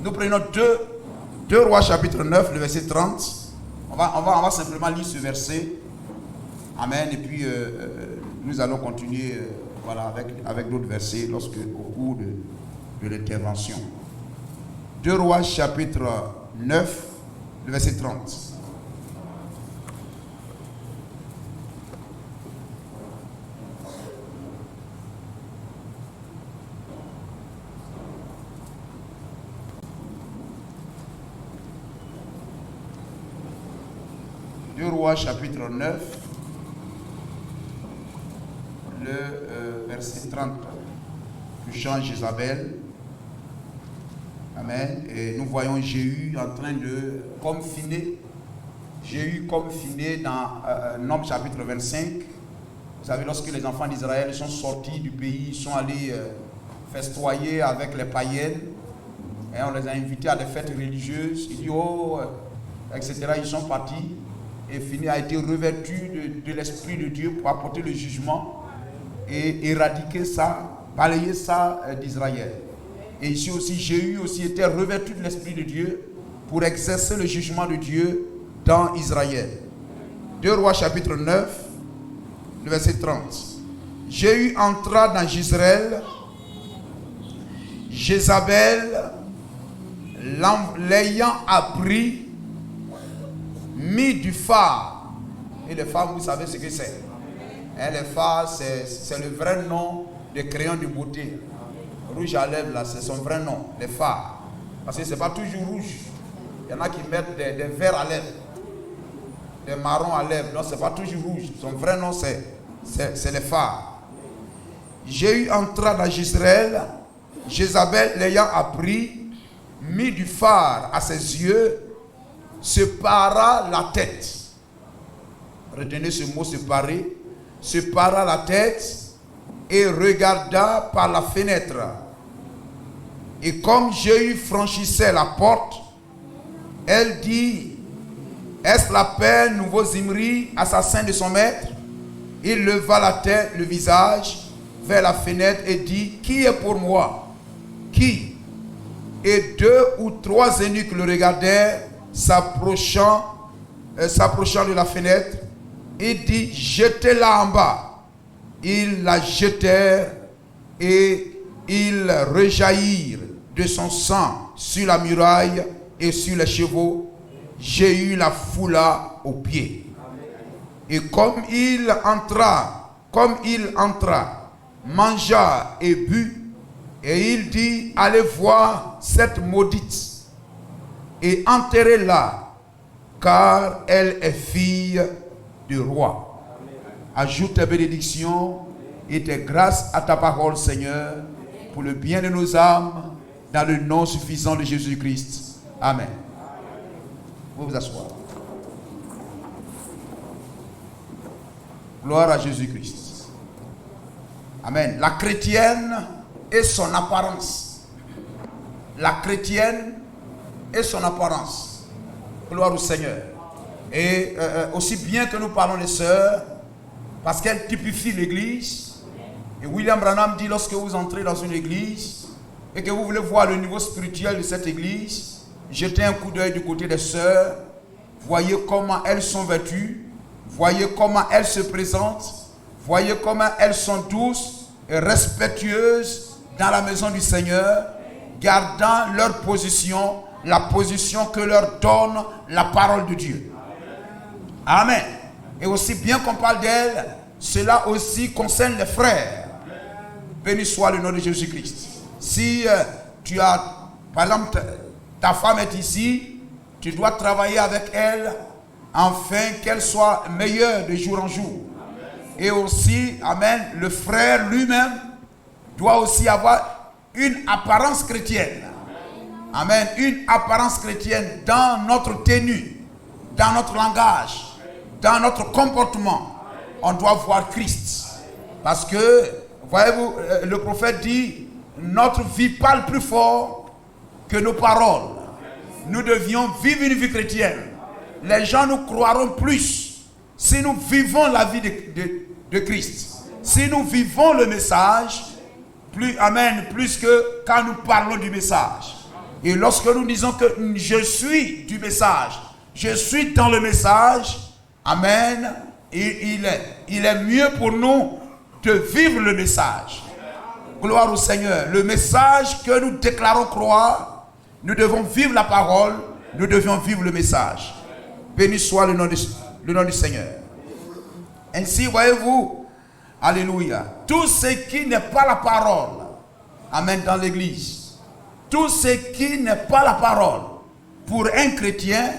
Nous prenons 2 Rois chapitre 9, le verset 30. On va simplement lire ce verset. Amen. Et puis nous allons continuer avec d'autres versets au cours de l'intervention. 2 Rois chapitre 9, le verset 30. Rois chapitre 9, le verset 30, touchant Jézabel. Amen. Et nous voyons Jéhu en train de confiner. Jéhu confiné dans Nombres chapitre 25. Vous savez, lorsque les enfants d'Israël sont sortis du pays, ils sont allés festoyer avec les païennes. Et on les a invités à des fêtes religieuses. Il dit, etc. Ils sont partis. Et Fini a été revêtu de l'Esprit de Dieu pour apporter le jugement et éradiquer ça, balayer ça d'Israël. Et ici aussi, Jéhu aussi était revêtu de l'Esprit de Dieu pour exercer le jugement de Dieu dans Israël. 2 Rois chapitre 9, le verset 30. Jéhu entra dans Jezreel. Jézabel, l'ayant appris, mis du phare. Et le phare, vous savez ce que c'est. Le phare, c'est le vrai nom des crayons de beauté. Rouge à lèvres, là, c'est son vrai nom, les phares. Parce que ce n'est pas toujours rouge. Il y en a qui mettent des verts à lèvres, des marrons à lèvres. Non, ce n'est pas toujours rouge. Son vrai nom, c'est les phares. Jéhu entra dans Jezreel. Jézabel, l'ayant appris, mit du phare à ses yeux, se para la tête. Retenez ce mot, se parer. Se para la tête et regarda par la fenêtre. Et comme Jéhu franchissait la porte, elle dit, est-ce la paix, nouveau Zimri, assassin de son maître? Il leva la tête, le visage vers la fenêtre et dit, qui est pour moi? Qui? Et 2 ou 3 eunuques le regardèrent, s'approchant de la fenêtre, et dit, jetez-la en bas. Ils la jetèrent et ils rejaillirent de son sang sur la muraille et sur les chevaux. Jéhu la foula aux pieds. Et comme il entra, mangea et but, et il dit, allez voir cette maudite et enterrez-la, car elle est fille du roi. Ajoute tes bénédictions et tes grâces à ta parole, Seigneur, pour le bien de nos âmes, dans le nom suffisant de Jésus-Christ. Amen. Vous vous asseoir. Gloire à Jésus-Christ. Amen. La chrétienne et son apparence. La chrétienne et son apparence. Gloire au Seigneur. Et aussi bien que nous parlons des sœurs, parce qu'elle typifie l'église. Et William Branham dit, lorsque vous entrez dans une église et que vous voulez voir le niveau spirituel de cette église, jetez un coup d'œil du côté des sœurs, voyez comment elles sont vêtues, voyez comment elles se présentent, voyez comment elles sont douces et respectueuses dans la maison du Seigneur, gardant leur position, la position que leur donne la parole de Dieu. Amen. Et aussi bien qu'on parle d'elle, cela aussi concerne les frères. Béni soit le nom de Jésus-Christ. Si tu as, par exemple, ta femme est ici, tu dois travailler avec elle afin qu'elle soit meilleure de jour en jour. Et aussi, amen, le frère lui-même doit aussi avoir une apparence chrétienne. Amen, une apparence chrétienne dans notre tenue, dans notre langage, dans notre comportement. On doit voir Christ. Parce que, voyez-vous, le prophète dit, notre vie parle plus fort que nos paroles. Nous devions vivre une vie chrétienne. Les gens nous croiront plus si nous vivons la vie de Christ. Si nous vivons le message, plus que quand nous parlons du message. Et lorsque nous disons que je suis du message, je suis dans le message, amen, il est mieux pour nous de vivre le message. Gloire au Seigneur. Le message que nous déclarons croire, nous devons vivre la parole, nous devions vivre le message. Béni soit le nom du Seigneur. Ainsi, voyez-vous, alléluia, tout ce qui n'est pas la parole, amen, dans l'église, tout ce qui n'est pas la parole pour un chrétien,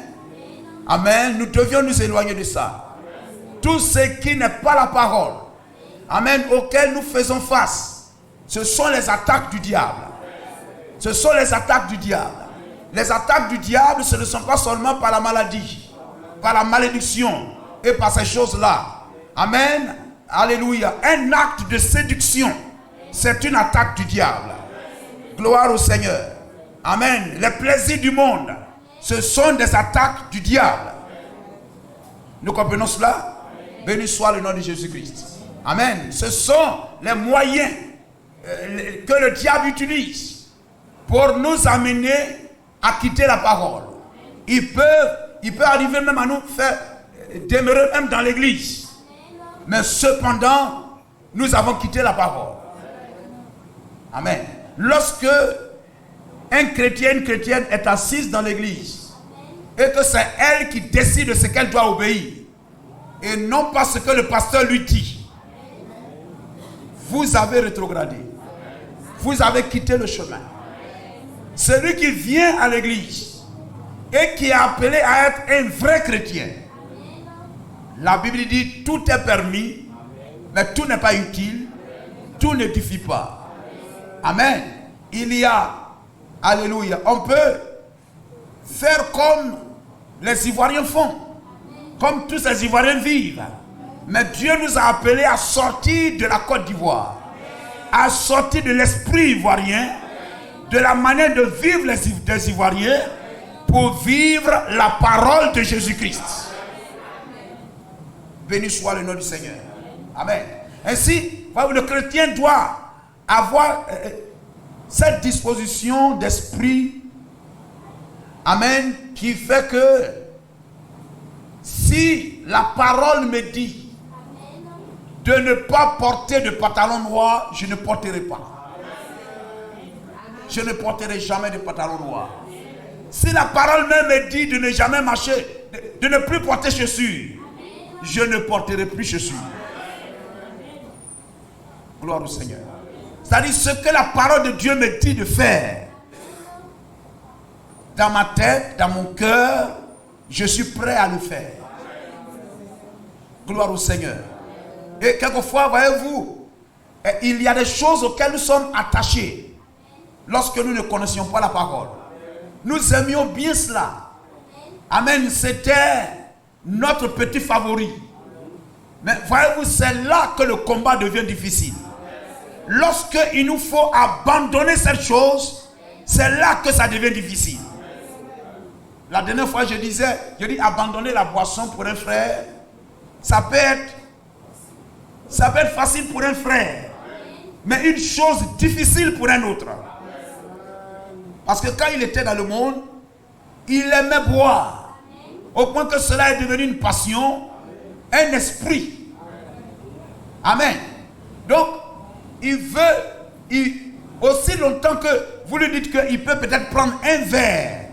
amen, nous devions nous éloigner de ça. Tout ce qui n'est pas la parole, amen, auquel nous faisons face, ce sont les attaques du diable. Ce sont les attaques du diable. Les attaques du diable, ce ne sont pas seulement par la maladie, par la malédiction et par ces choses-là. Amen. Alléluia. Un acte de séduction, c'est une attaque du diable. Gloire au Seigneur. Amen. Les plaisirs du monde, ce sont des attaques du diable. Nous comprenons cela? Béni soit le nom de Jésus-Christ. Amen. Ce sont les moyens que le diable utilise pour nous amener à quitter la parole. Il peut arriver même à nous faire demeurer même dans l'église. Mais cependant, nous avons quitté la parole. Amen. Lorsque un chrétien, une chrétienne est assise dans l'église et que c'est elle qui décide de ce qu'elle doit obéir et non pas ce que le pasteur lui dit, vous avez rétrogradé. Vous avez quitté le chemin. Celui qui vient à l'église et qui est appelé à être un vrai chrétien, la Bible dit tout est permis, mais tout n'est pas utile, tout n'édifie pas. Amen. Il y a, alléluia, on peut faire comme les Ivoiriens font, comme tous ces Ivoiriens vivent. Mais Dieu nous a appelés à sortir de la Côte d'Ivoire, à sortir de l'esprit ivoirien, de la manière de vivre des Ivoiriens, pour vivre la parole de Jésus-Christ. Béni soit le nom du Seigneur. Amen. Ainsi, le chrétien doit avoir cette disposition d'esprit, amen, qui fait que si la parole me dit de ne pas porter de pantalon noir, je ne porterai pas. Je ne porterai jamais de pantalon noir. Si la parole même me dit de ne jamais marcher, de ne plus porter chaussures, je ne porterai plus chaussures. Gloire au Seigneur. C'est-à-dire ce que la parole de Dieu me dit de faire. Dans ma tête, dans mon cœur, je suis prêt à le faire. Gloire au Seigneur. Et quelquefois, voyez-vous, il y a des choses auxquelles nous sommes attachés lorsque nous ne connaissions pas la parole. Nous aimions bien cela. Amen. C'était notre petit favori. Mais voyez-vous, c'est là que le combat devient difficile. Lorsqu'il nous faut abandonner cette chose, c'est là que ça devient difficile. La dernière fois, je dis abandonner la boisson pour un frère, ça peut être facile pour un frère, mais une chose difficile pour un autre. Parce que quand il était dans le monde, il aimait boire, au point que cela est devenu une passion, un esprit. Amen. Donc, il veut, aussi longtemps que vous lui dites qu'il peut peut-être prendre un verre,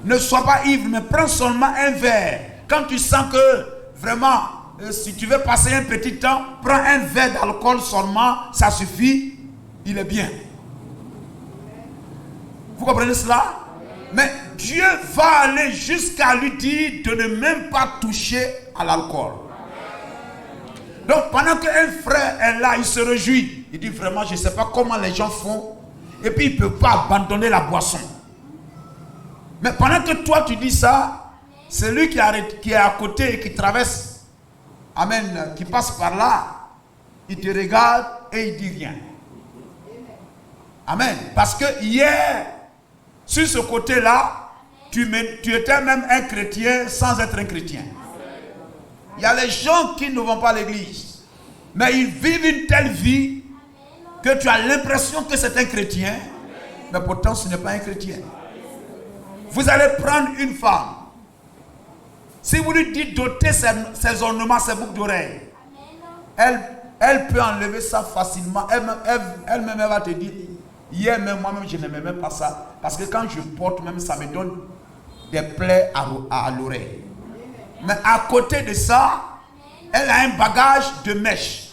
ne sois pas ivre, mais prends seulement un verre. Quand tu sens que vraiment, si tu veux passer un petit temps, prends un verre d'alcool seulement, ça suffit, il est bien. Vous comprenez cela? Mais Dieu va aller jusqu'à lui dire de ne même pas toucher à l'alcool. Donc pendant qu'un frère est là, il se réjouit. Il dit vraiment, je ne sais pas comment les gens font. Et puis il ne peut pas abandonner la boisson. Mais pendant que toi tu dis ça, c'est lui qui est à côté et qui traverse, amen, qui passe par là, il te regarde et il ne dit rien. Amen. Parce que hier, sur ce côté-là, tu étais même un chrétien sans être un chrétien. Il y a les gens qui ne vont pas à l'église, mais ils vivent une telle vie que tu as l'impression que c'est un chrétien, mais pourtant ce n'est pas un chrétien. Vous allez prendre une femme. Si vous lui dites d'ôter ses ornements, ses boucles d'oreilles, elle peut enlever ça facilement. Elle-même va te dire, hier même moi-même je n'aimais même pas ça. Parce que quand je porte même ça me donne des plaies à l'oreille. Mais à côté de ça, elle a un bagage de mèches.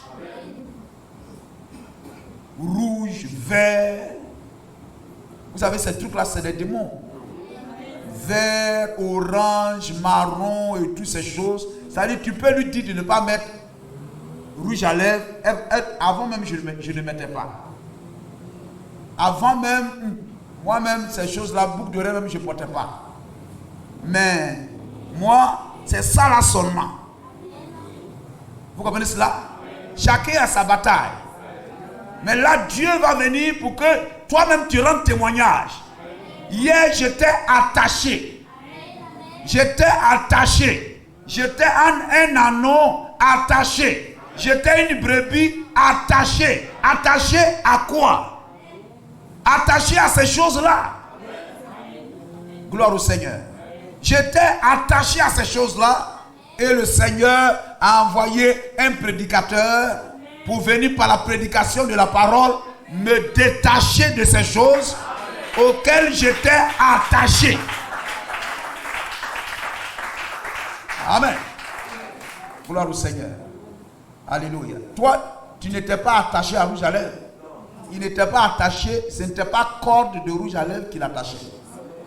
Rouge, vert. Vous savez, ces trucs-là, c'est des démons. Vert, orange, marron et toutes ces choses. C'est-à-dire, tu peux lui dire de ne pas mettre rouge à lèvres. Avant même, je ne mettais pas. Avant même, moi-même, ces choses-là, boucle d'oreille même, je ne portais pas. Mais, moi, c'est ça là seulement. Vous comprenez cela? Chacun a sa bataille. Mais là, Dieu va venir pour que toi-même tu rendes témoignage. Hier, j'étais attaché. J'étais attaché. J'étais un anneau attaché. J'étais une brebis attachée. Attaché à quoi? Attaché à ces choses-là. Gloire au Seigneur. J'étais attaché à ces choses-là. Et le Seigneur a envoyé un prédicateur pour venir par la prédication de la parole me détacher de ces choses auxquelles j'étais attaché. Amen. Gloire au Seigneur. Alléluia. Toi, tu n'étais pas attaché à rouge à lèvres. Il n'était pas attaché, ce n'était pas corde de rouge à lèvres qui l'attachait.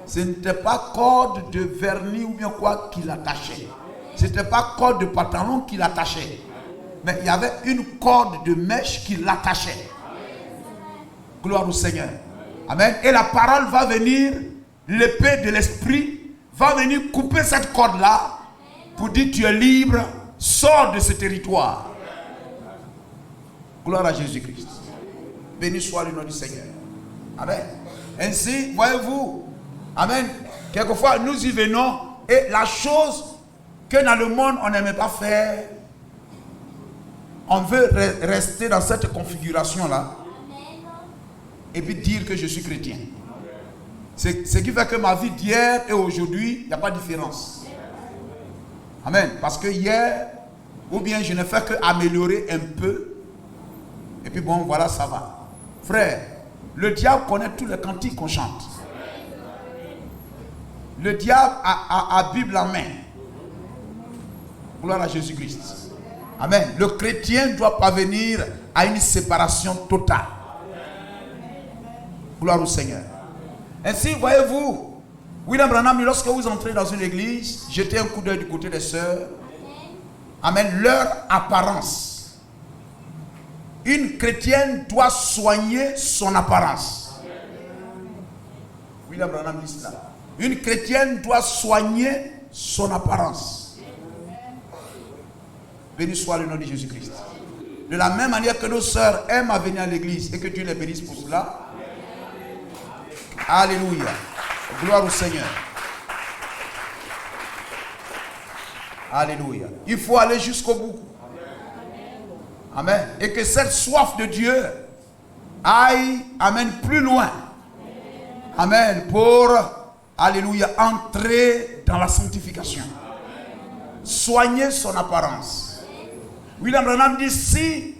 Ce n'était pas corde de vernis ou bien quoi qui l'attachait. Ce n'était pas corde de pantalon qui l'attachait. Mais il y avait une corde de mèche qui l'attachait. Gloire au Seigneur. Amen. Et la parole va venir, l'épée de l'esprit va venir couper cette corde-là pour dire tu es libre, sors de ce territoire. Gloire à Jésus-Christ. Béni soit le nom du Seigneur. Amen. Ainsi, voyez-vous, amen, quelquefois nous y venons et la chose que dans le monde on n'aimait pas faire, on veut rester dans cette configuration-là et puis dire que je suis chrétien. Ce qui fait que ma vie d'hier et aujourd'hui, il n'y a pas de différence. Amen. Parce que hier, ou bien je ne fais qu'améliorer un peu et puis bon, voilà, ça va. Frère, le diable connaît tous les cantiques qu'on chante. Le diable a Bible en main. Gloire à Jésus-Christ. Amen. Le chrétien doit parvenir à une séparation totale. Gloire au Seigneur. Ainsi, voyez-vous, William Branham, lorsque vous entrez dans une église, jetez un coup d'œil du côté des sœurs. Amen. Leur apparence. Une chrétienne doit soigner son apparence. William Branham dit cela. Une chrétienne doit soigner son apparence. Béni soit le nom de Jésus-Christ. De la même manière que nos sœurs aiment à venir à l'église et que Dieu les bénisse pour cela. Alléluia. Gloire au Seigneur. Alléluia. Il faut aller jusqu'au bout. Amen. Et que cette soif de Dieu aille, amen, plus loin. Amen. Pour, alléluia, entrer dans la sanctification. Soigner son apparence. William Branham dit, si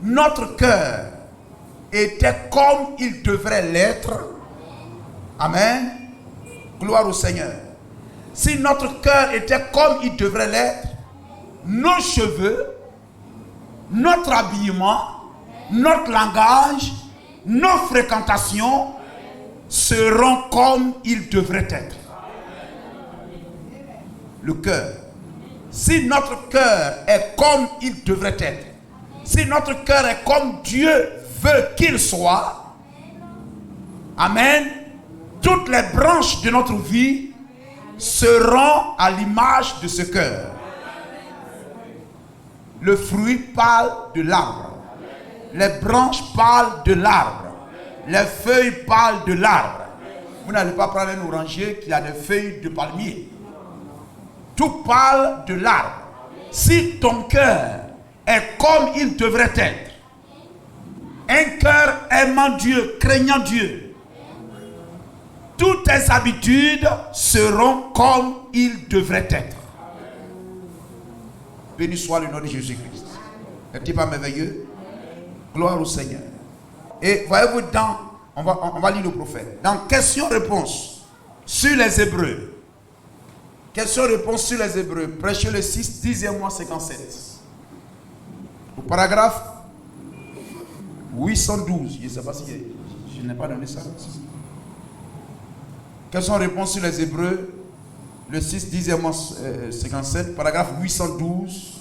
notre cœur était comme il devrait l'être, amen, gloire au Seigneur. Si notre cœur était comme il devrait l'être, nos cheveux, notre habillement, notre langage, nos fréquentations seront comme ils devraient être. Le cœur. Si notre cœur est comme il devrait être, si notre cœur est comme Dieu veut qu'il soit, amen, toutes les branches de notre vie seront à l'image de ce cœur. Le fruit parle de l'arbre. Les branches parlent de l'arbre. Les feuilles parlent de l'arbre. Vous n'allez pas prendre un oranger qui a des feuilles de palmier. Tout parle de l'arbre. Si ton cœur est comme il devrait être, un cœur aimant Dieu, craignant Dieu, tes habitudes seront comme ils devraient être. Béni soit le nom de Jésus-Christ. N'est-il pas merveilleux? Gloire au Seigneur. Et voyez-vous, on va lire le prophète. Dans question-réponse sur les Hébreux. Question-réponse sur les Hébreux. Prêchez le 6, 10e mois 57. Au paragraphe 812. Je ne sais pas si je n'ai pas donné ça. Question-réponse sur les Hébreux. Le 6, 10e mois 57. Paragraphe 812.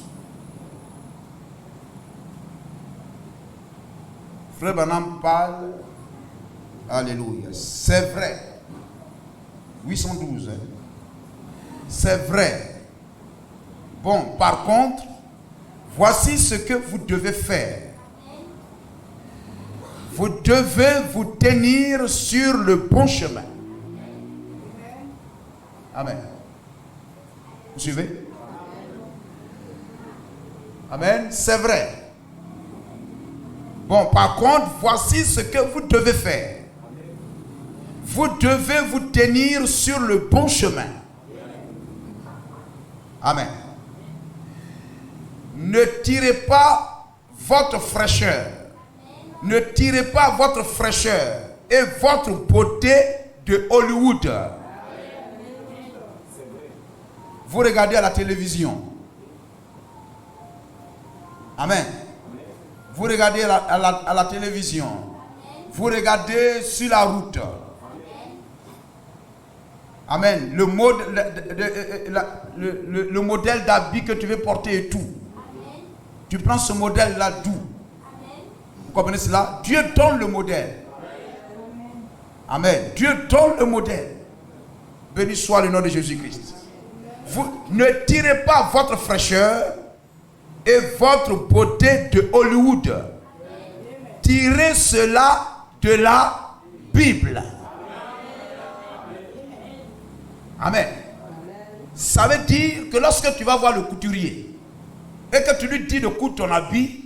Frère Branham parle. Alléluia. C'est vrai. 812. C'est vrai. Bon, par contre, voici ce que vous devez faire. Vous devez vous tenir sur le bon chemin. Amen. Vous suivez? Amen. C'est vrai. Bon, par contre, voici ce que vous devez faire. Vous devez vous tenir sur le bon chemin. Amen. Ne tirez pas votre fraîcheur. Ne tirez pas votre fraîcheur et votre beauté de Hollywood. Vous regardez à la télévision. Amen. Vous regardez à la télévision. Vous regardez sur la route. Amen. Le modèle d'habit que tu veux porter et tout. Tu prends ce modèle-là d'où? Vous comprenez cela? Dieu donne le modèle. Amen. Dieu donne le modèle. Béni soit le nom de Jésus-Christ. Vous ne tirez pas votre fraîcheur et votre beauté de Hollywood. Tirez cela de la Bible. Amen. Ça veut dire que lorsque tu vas voir le couturier et que tu lui dis de coudre ton habit,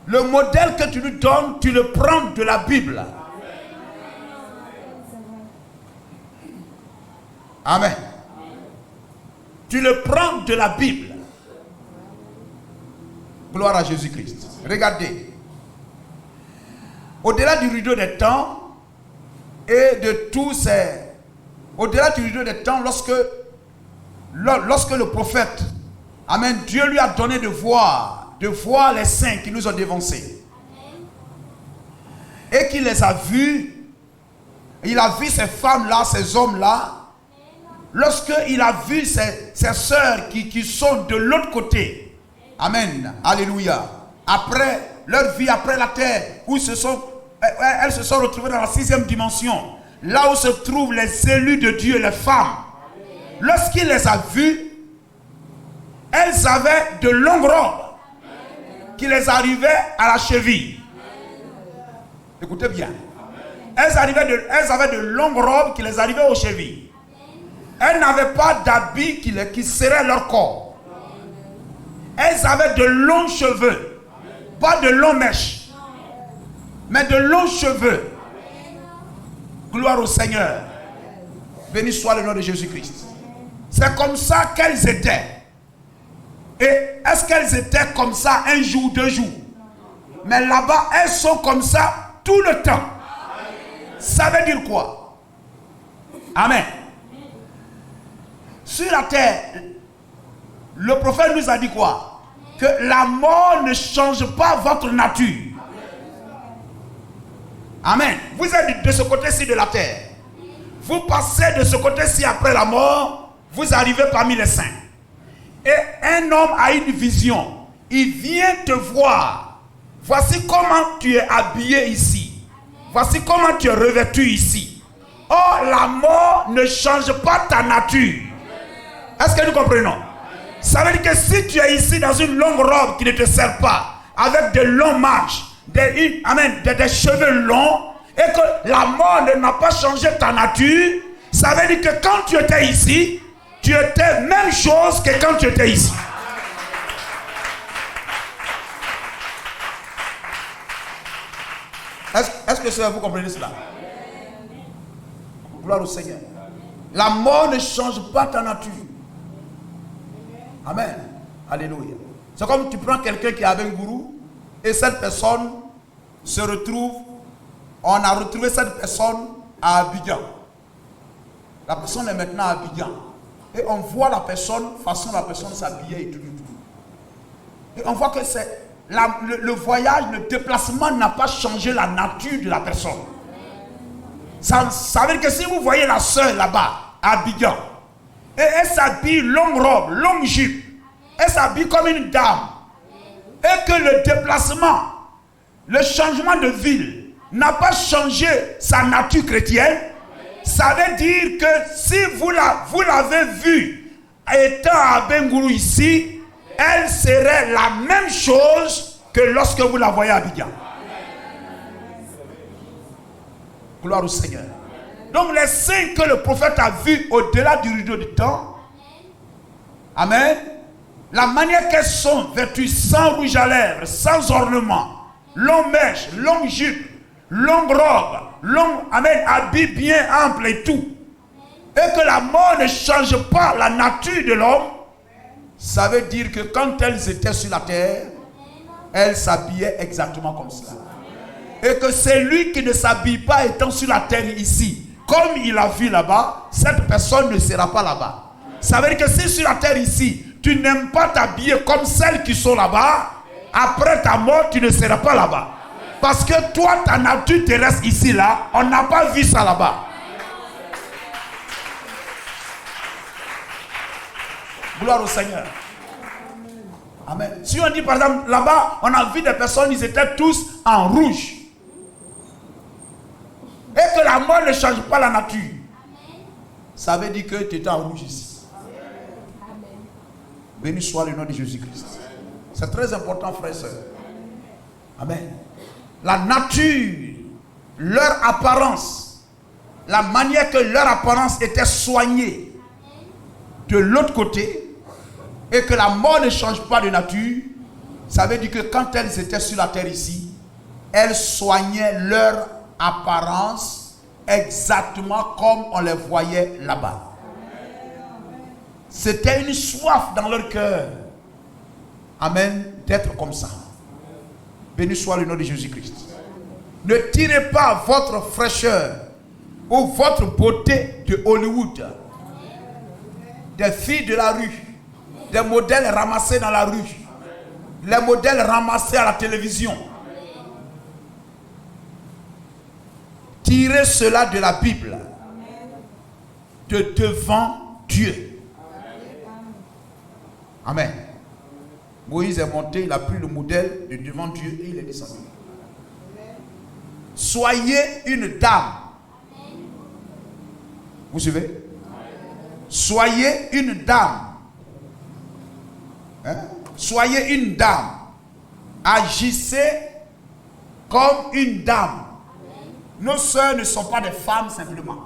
le modèle que tu lui donnes, tu le prends de la Bible. Amen. Tu le prends de la Bible. Gloire à Jésus-Christ. Regardez. Au-delà du rideau des temps et de tous ces... Au-delà du rideau des temps, lorsque le prophète, Amen, Dieu lui a donné de voir les saints qui nous ont dévancés. Et qu'il les a vus, il a vu ces femmes-là, ces hommes-là, lorsqu'il a vu ces sœurs qui sont de l'autre côté. Amen, alléluia. Après leur vie, après la terre, où elles se sont retrouvées dans la 6e dimension. Là où se trouvent les élus de Dieu, les femmes. Lorsqu'il les a vues, elles avaient de longues robes qui les arrivaient à la cheville. Écoutez bien. Elles avaient de longues robes qui les arrivaient aux chevilles. Elles n'avaient pas d'habits qui serraient leur corps. Elles avaient de longs cheveux. Pas de longs mèches, mais de longs cheveux. Gloire au Seigneur. Béni soit le nom de Jésus-Christ. C'est comme ça qu'elles étaient. Et est-ce qu'elles étaient comme ça un jour, 2 jours? Mais là-bas, elles sont comme ça tout le temps. Ça veut dire quoi? Amen. Sur la terre, le prophète nous a dit quoi? Que la mort ne change pas votre nature. Amen. Vous êtes de ce côté-ci de la terre. Vous passez de ce côté-ci après la mort. Vous arrivez parmi les saints. Et un homme a une vision. Il vient te voir. Voici comment tu es habillé ici. Voici comment tu es revêtu ici. Or, la mort ne change pas ta nature. Est-ce que nous comprenons? Ça veut dire que si tu es ici dans une longue robe qui ne te sert pas, avec de longs marches, des cheveux longs, et que la mort n'a pas changé ta nature, ça veut dire que quand tu étais ici, tu étais même chose que quand tu étais ici. Est-ce que vous comprenez cela? Gloire au Seigneur. La mort ne change pas ta nature. Amen. Alléluia. C'est comme tu prends quelqu'un qui est avec un gourou et cette personne se retrouve, on a retrouvé cette personne à Abidjan. La personne est maintenant à Abidjan. Et on voit la personne, façon la personne s'habiller et tout. Et on voit que c'est le voyage, le déplacement n'a pas changé la nature de la personne. Ça veut dire que si vous voyez la soeur là-bas, à Abidjan, et elle s'habille longue robe, longue jupe, elle s'habille comme une dame, et que le déplacement, le changement de ville n'a pas changé sa nature chrétienne, ça veut dire que si vous l'avez vue étant à Bengourou ici, elle serait la même chose que lorsque vous la voyez à Abidjan. Gloire au Seigneur. Donc les signes que le prophète a vus au-delà du rideau du temps, amen, la manière qu'elles sont vêtues sans rouge à lèvres, sans ornement, longue mèche, longue jupe, longue robe, amen, habit bien ample et tout, et que la mort ne change pas la nature de l'homme, ça veut dire que quand elles étaient sur la terre, elles s'habillaient exactement comme cela. Et que celui qui ne s'habille pas étant sur la terre ici, comme il a vu là-bas, cette personne ne sera pas là-bas. Ça veut dire que si sur la terre ici, tu n'aimes pas t'habiller comme celles qui sont là-bas, après ta mort, tu ne seras pas là-bas. Parce que toi, ta nature terrestre ici, là, on n'a pas vu ça là-bas. Gloire au Seigneur. Amen. Si on dit par exemple, là-bas, on a vu des personnes, ils étaient tous en rouge. Et que la mort ne change pas la nature. Ça veut dire que tu étais en rouge ici. Béni soit le nom de Jésus-Christ. C'est très important, frères et sœurs. Amen. La nature, leur apparence, la manière que leur apparence était soignée de l'autre côté, et que la mort ne change pas de nature, ça veut dire que quand elles étaient sur la terre ici, elles soignaient leur apparence exactement comme on les voyait là-bas. C'était une soif dans leur cœur, amen, d'être comme ça. Béni soit le nom de Jésus-Christ. Ne tirez pas votre fraîcheur ou votre beauté de Hollywood, des filles de la rue, des modèles ramassés dans la rue, les modèles ramassés à la télévision. Tirez cela de la Bible, de devant Dieu. Amen. Moïse est monté, il a pris le modèle de devant Dieu et il est descendu. Soyez une dame. Vous suivez? Soyez une dame. Hein? Soyez une dame. Agissez comme une dame. Nos sœurs ne sont pas des femmes simplement.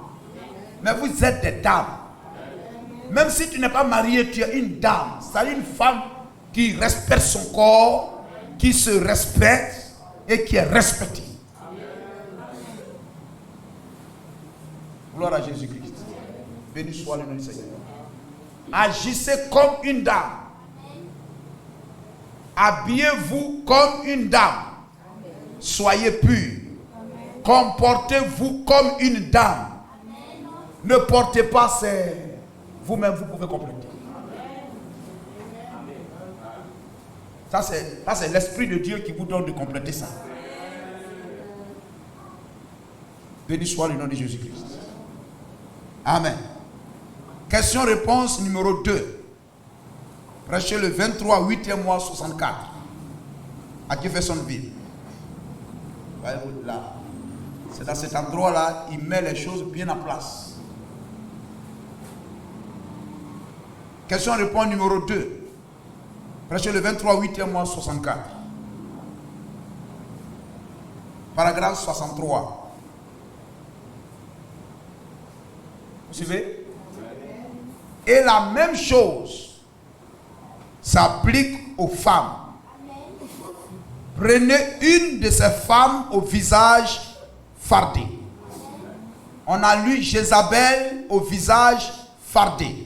Mais vous êtes des dames. Même si tu n'es pas marié, tu es une dame. C'est-à-dire une femme qui respecte son corps, qui se respecte et qui est respectée. Gloire à Jésus-Christ. Béni soit le nom du Seigneur. Agissez comme une dame. Habillez-vous comme une dame. Soyez purs. Comportez-vous comme une dame. Ne portez pas ces... Vous-même, vous pouvez compléter. Ça, c'est l'Esprit de Dieu qui vous donne de compléter ça. Béni soit le nom de Jésus-Christ. Amen. Question-réponse numéro 2. Prêchez le 23, 8e mois 64. À Jeffersonville. Voyez-vous là. C'est dans cet endroit-là, il met les choses bien en place. Question-réponse numéro 2. Prêchez le 23, 8e mois 64. Paragraphe 63. Vous suivez? Et la même chose s'applique aux femmes. Prenez une de ces femmes au visage fardé. On a lu Jézabel au visage fardé.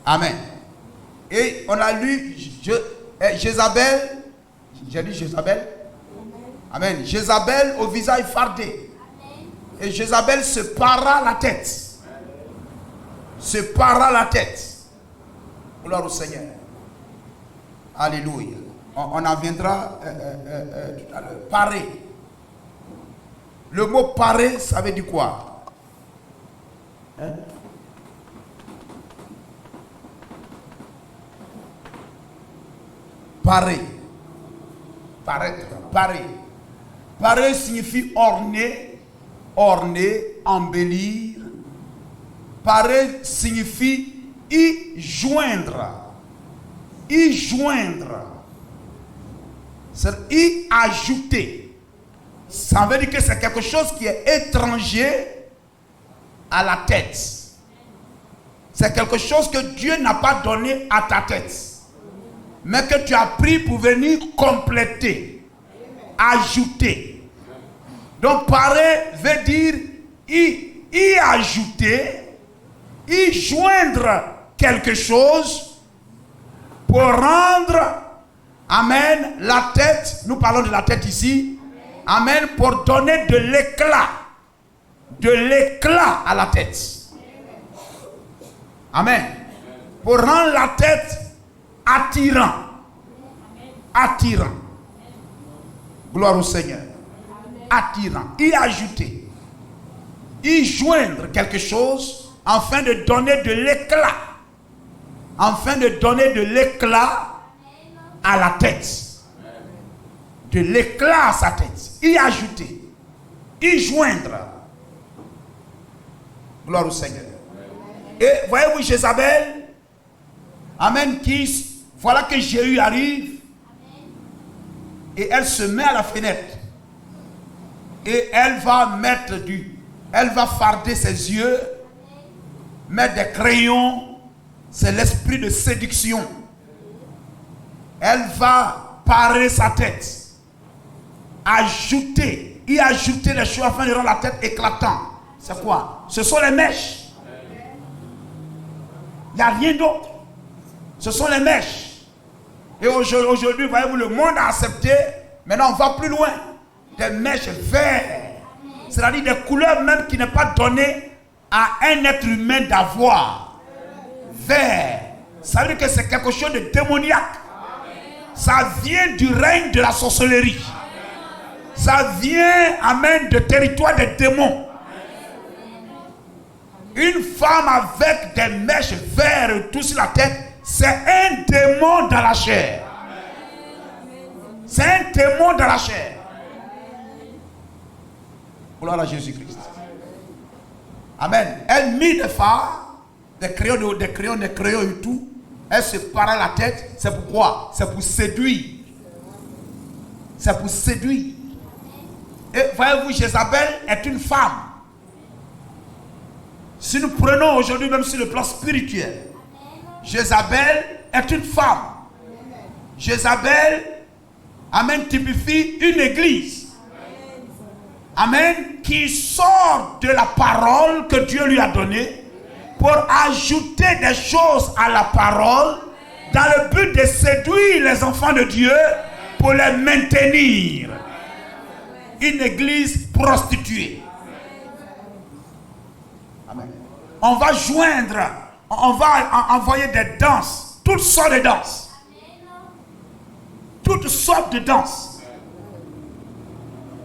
Amen. Et on a lu Jézabel. J'ai lu Jézabel. Amen. Jézabel au visage fardé. Et Jézabel se para la tête. Se para la tête. Gloire au Seigneur. Alléluia. On en viendra tout à l'heure. Parer. Le mot parer, ça veut dire quoi? Hein? Parer. Paraître. Parer. Parer signifie orner, embellir. Parer signifie y joindre. Y joindre. C'est y ajouter. Ça veut dire que c'est quelque chose qui est étranger à la tête. C'est quelque chose que Dieu n'a pas donné à ta tête, mais que tu as pris pour venir compléter, ajouter. Donc parer veut dire y ajouter, y joindre quelque chose pour rendre, amen, la tête, nous parlons de la tête ici, amen, pour donner de l'éclat à la tête. Amen. Pour rendre la tête attirant. Attirant. Gloire au Seigneur. Attirant. Y ajouter. Y joindre quelque chose afin de donner de l'éclat. Afin de donner de l'éclat à la tête. De l'éclat à sa tête. Y ajouter. Y joindre. Gloire au Seigneur. Et voyez-vous Jézabel, amen, qui, voilà que Jéhu arrive, et elle se met à la fenêtre, et elle va farder ses yeux, mettre des crayons, c'est l'esprit de séduction. Elle va parer sa tête, y ajouter les choses afin de rendre la tête éclatante. C'est quoi? Ce sont les mèches. Il n'y a rien d'autre. Ce sont les mèches. Et aujourd'hui, voyez-vous, le monde a accepté. Maintenant, on va plus loin. Des mèches vertes. C'est-à-dire des couleurs même qui n'est pas données à un être humain d'avoir. Vert. Ça veut dire que c'est quelque chose de démoniaque. Ça vient du règne de la sorcellerie. Ça vient, amen, de territoire des démons. Une femme avec des mèches vertes tout sur la tête, c'est un démon dans la chair. C'est un démon dans la chair. Gloire à Jésus-Christ. Amen. Elle mit des phares, des crayons et tout. Elle se para la tête. C'est pourquoi? C'est pour séduire. C'est pour séduire. Et voyez-vous, Jézabel est une femme. Si nous prenons aujourd'hui même sur le plan spirituel, Jézabel est une femme. Jézabel, amen, typifie une église. Amen, qui sort de la parole que Dieu lui a donnée pour ajouter des choses à la parole dans le but de séduire les enfants de Dieu pour les maintenir. Une église prostituée. On va joindre, on va envoyer des danses, toutes sortes de danses. Toutes sortes de danses.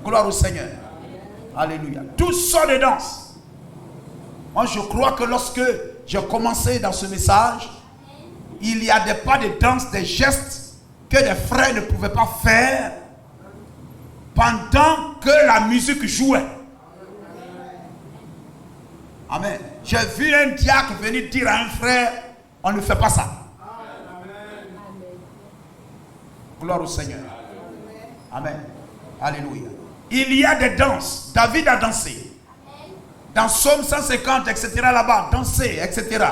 Gloire au Seigneur. Alléluia. Toutes sortes de danses. Moi, je crois que lorsque j'ai commencé dans ce message, il y a des pas de danse, des gestes que les frères ne pouvaient pas faire pendant que la musique jouait. Amen. J'ai vu un diacre venir dire à un frère, on ne fait pas ça. Gloire au Seigneur. Amen. Alléluia. Il y a des danses. David a dansé. Dans Psaume 150, etc. là-bas, danser, etc.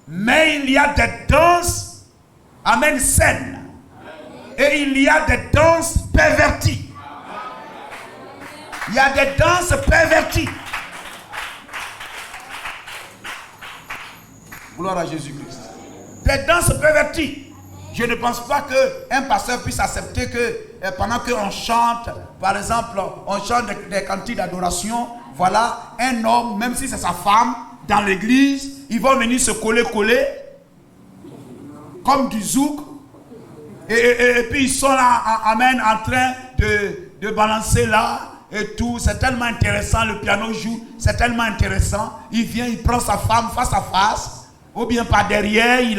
Mais il y a des danses, amen, saines. Et il y a des danses perverties. Il y a des danses perverties. Gloire à Jésus-Christ. Des danses perverties. Je ne pense pas qu'un pasteur puisse accepter que pendant qu'on chante, par exemple, on chante des cantiques d'adoration, voilà, un homme, même si c'est sa femme, dans l'église, ils vont venir se coller, comme du zouk, et puis ils sont là, amen, en train de balancer là, et tout, c'est tellement intéressant, le piano joue, c'est tellement intéressant, il vient, il prend sa femme face à face, ou bien par derrière, il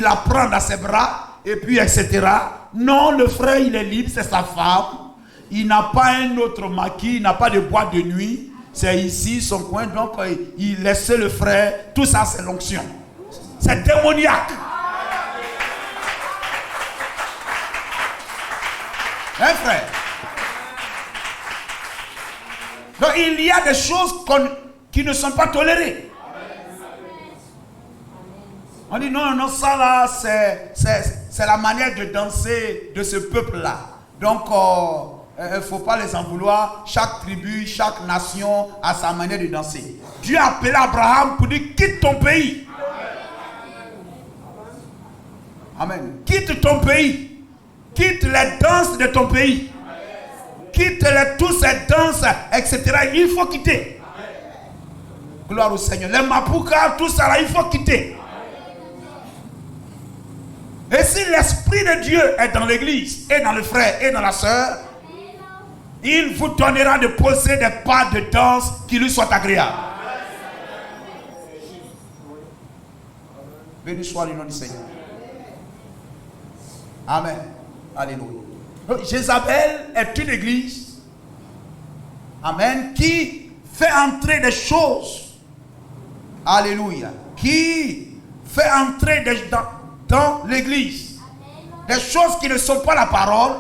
la prend dans ses bras, et puis etc. Non, le frère, il est libre, c'est sa femme. Il n'a pas un autre maquis, il n'a pas de boîte de nuit. C'est ici, son coin, donc il laisse le frère. Tout ça, c'est l'onction. C'est démoniaque. Hein, frère? Donc, il y a des choses qui ne sont pas tolérées. On dit non, ça là, c'est la manière de danser de ce peuple-là. Donc, il ne faut pas les en vouloir. Chaque tribu, chaque nation a sa manière de danser. Dieu a appelé Abraham pour dire, quitte ton pays. Amen. Quitte ton pays. Quitte les danses de ton pays. Quitte toutes ces danses, etc. Il faut quitter. Gloire au Seigneur. Les Mapuka, tout ça là, il faut quitter. Et si l'Esprit de Dieu est dans l'église, et dans le frère, et dans la sœur, il vous donnera de poser des pas de danse qui lui soient agréables. Béni soit le nom du Seigneur. Amen. Alléluia. Donc, Jézabel est une église, amen, qui fait entrer des choses. Alléluia. Qui fait entrer dans l'église des choses qui ne sont pas la parole,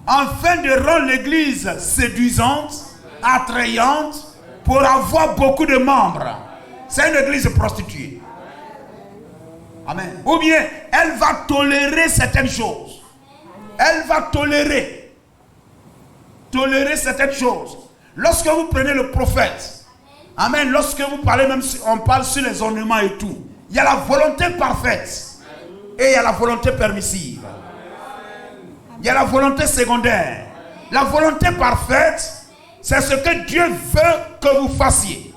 afin de rendre l'église séduisante, attrayante, pour avoir beaucoup de membres. C'est une église prostituée. Amen. Ou bien elle va tolérer certaines choses. Elle va tolérer certaines choses. Lorsque vous prenez le prophète, amen, lorsque vous parlez, même si on parle sur les ornements et tout, il y a la volonté parfaite. Et il y a la volonté permissive. Il y a la volonté secondaire. La volonté parfaite, c'est ce que Dieu veut que vous fassiez.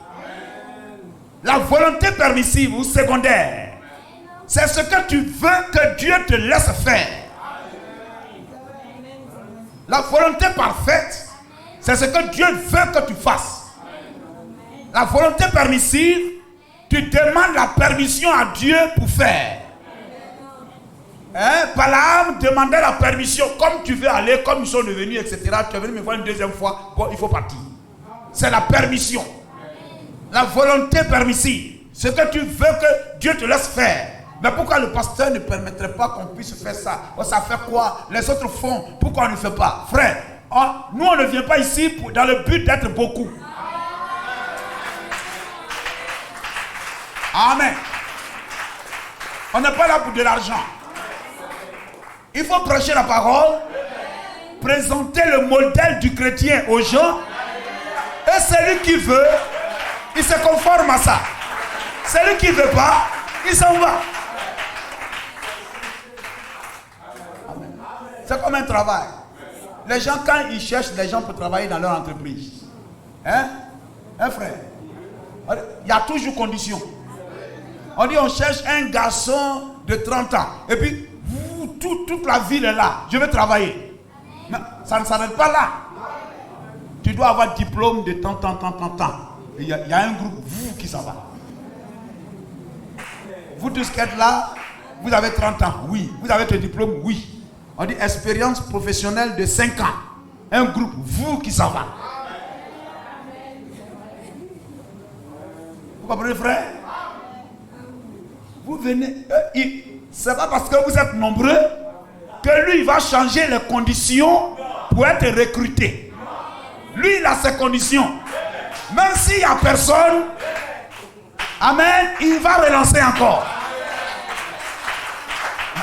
La volonté permissive ou secondaire, c'est ce que tu veux que Dieu te laisse faire. La volonté parfaite, c'est ce que Dieu veut que tu fasses. La volonté permissive, tu demandes la permission à Dieu pour faire. Balaam demandait la permission, comme tu veux aller, comme ils sont devenus, etc. Tu es venu me voir une deuxième fois, bon, il faut partir. C'est la permission. La volonté permissive. Ce que tu veux que Dieu te laisse faire. Mais pourquoi le pasteur ne permettrait pas qu'on puisse faire ça? Ça fait quoi? Les autres font. Pourquoi on ne fait pas? Frère, nous on ne vient pas ici dans le but d'être beaucoup. Amen. On n'est pas là pour de l'argent. Il faut prêcher la parole, présenter le modèle du chrétien aux gens, et celui qui veut, il se conforme à ça. Celui qui ne veut pas, il s'en va. C'est comme un travail. Les gens, quand ils cherchent des gens pour travailler dans leur entreprise, hein, frère, il y a toujours condition. On dit on cherche un garçon de 30 ans, et puis toute la ville est là, je vais travailler. Mais ça ne s'arrête pas là. Tu dois avoir diplôme de tant. Il y a un groupe, vous, qui s'en va. Vous tous qui êtes là, vous avez 30 ans, oui. Vous avez votre diplôme, oui. On dit expérience professionnelle de 5 ans. Un groupe, vous qui s'en va. Vous comprenez, frère? Vous venez, c'est pas parce que vous êtes nombreux que lui il va changer les conditions pour être recruté. Lui il a ses conditions. Même s'il n'y a personne, amen, il va relancer encore.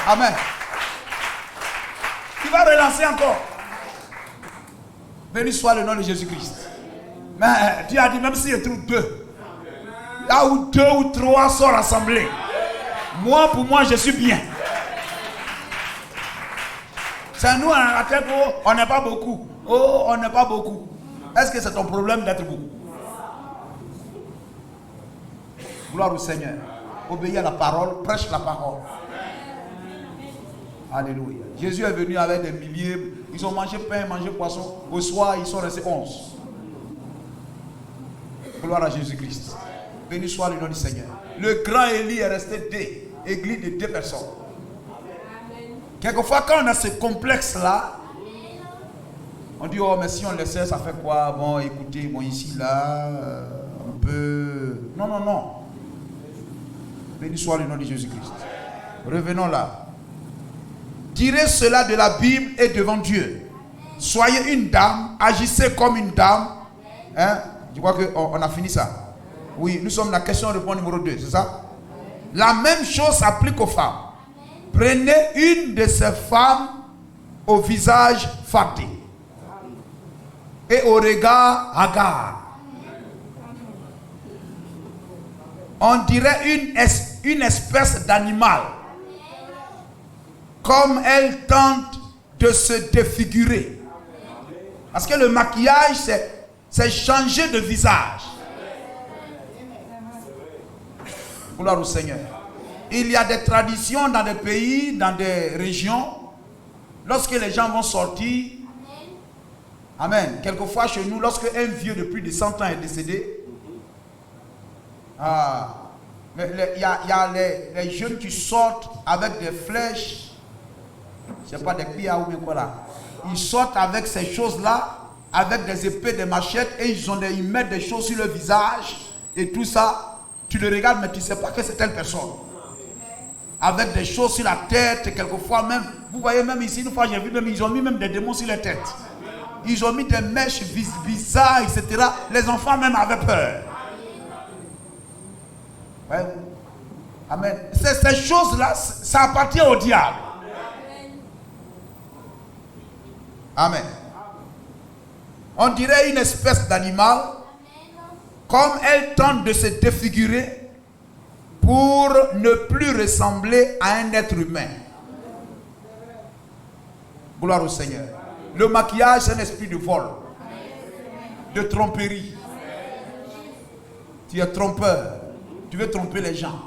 Amen. Il va relancer encore. Béni soit le nom de Jésus-Christ. Mais Dieu a dit, même s'il y a deux, là où 2 ou 3 sont rassemblés, moi, pour moi, je suis bien. C'est nous, à la tête, oh, on n'est pas beaucoup. Oh, on n'est pas beaucoup. Est-ce que c'est ton problème d'être beaucoup? Gloire au Seigneur. Obéis à la parole, prêche la parole. Alléluia. Jésus est venu avec des milliers. Ils ont mangé pain, mangé poisson. Au soir, ils sont restés 11. Gloire à Jésus-Christ. Béni soit le nom du Seigneur. Le grand Élie est resté 2. Église de 2 personnes. Quelquefois, quand on a ce complexe-là, on dit, oh, mais si on laissait, ça fait quoi? Bon, écoutez, bon, ici, là, on peut... Non, non, non. Béni soit le nom de Jésus-Christ. Revenons là. Tirez cela de la Bible et devant Dieu. Soyez une dame, agissez comme une dame. Hein? Je crois qu'on a fini ça. Oui, nous sommes la question-réponse numéro 2, c'est ça? La même chose s'applique aux femmes. Prenez une de ces femmes au visage fardé et au regard hagard. On dirait une espèce d'animal. Comme elle tente de se défigurer. Parce que le maquillage, c'est changer de visage. Gloire au Seigneur. Il y a des traditions dans des pays, dans des régions, lorsque les gens vont sortir. Amen. Quelquefois chez nous, lorsque un vieux de plus de 100 ans est décédé, il y a les jeunes qui sortent avec des flèches. Je ne sais pas, des pieds ou bien quoi là. Ils sortent avec ces choses-là, avec des épées, des machettes, et ils mettent des choses sur le visage, et tout ça. Tu le regardes, mais tu ne sais pas que c'est telle personne. Avec des choses sur la tête, quelquefois même. Vous voyez, même ici, une fois j'ai vu, même, ils ont mis même des démons sur les têtes. Ils ont mis des mèches bizarres, etc. Les enfants même avaient peur. Ouais. Amen. Ces choses-là, ça appartient au diable. Amen. On dirait une espèce d'animal, comme elle tente de se défigurer pour ne plus ressembler à un être humain. Gloire au Seigneur. Le maquillage, c'est un esprit de vol, de tromperie. Tu es trompeur. Tu veux tromper les gens.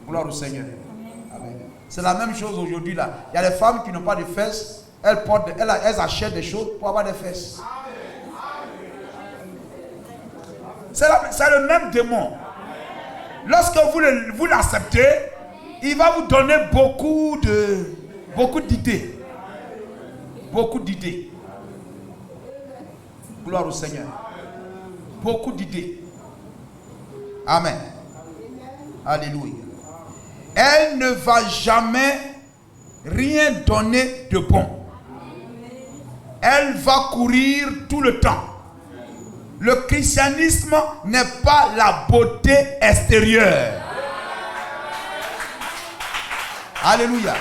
Gloire au Seigneur. Amen. C'est la même chose aujourd'hui là. Il y a des femmes qui n'ont pas de fesses. Elles achètent des choses pour avoir des fesses. C'est le même démon. Lorsque vous l'acceptez, il va vous donner beaucoup d'idées. Beaucoup d'idées. Gloire au Seigneur. Beaucoup d'idées. Amen. Alléluia. Elle ne va jamais rien donner de bon. Elle va courir tout le temps. Le christianisme n'est pas la beauté extérieure. Alléluia.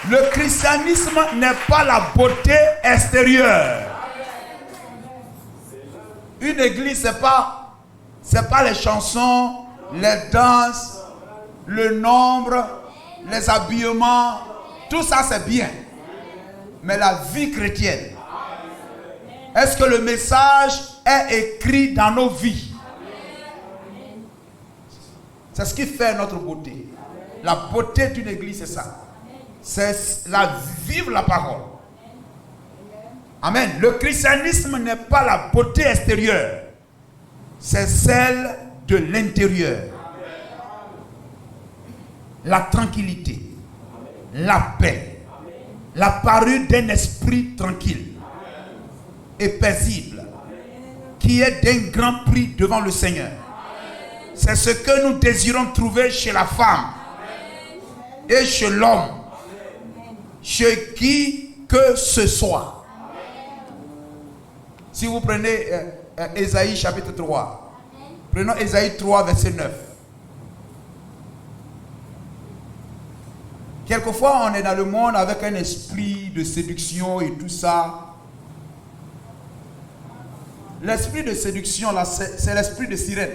Le christianisme n'est pas la beauté extérieure. Une église, c'est pas les chansons, les danses, le nombre, les habillements. Tout ça, c'est bien. Mais la vie chrétienne, est-ce que le message est écrit dans nos vies? C'est ce qui fait notre beauté. La beauté d'une église, c'est ça. C'est vivre la parole. Amen. Le christianisme n'est pas la beauté extérieure. C'est celle de l'intérieur. La tranquillité, la paix, la parure d'un esprit tranquille et paisible qui est d'un grand prix devant le Seigneur. C'est ce que nous désirons trouver chez la femme et chez l'homme, chez qui que ce soit. Si vous prenez Ésaïe chapitre 3, prenons Ésaïe 3 verset 9. Quelquefois, on est dans le monde avec un esprit de séduction et tout ça. L'esprit de séduction, là, c'est l'esprit de sirène.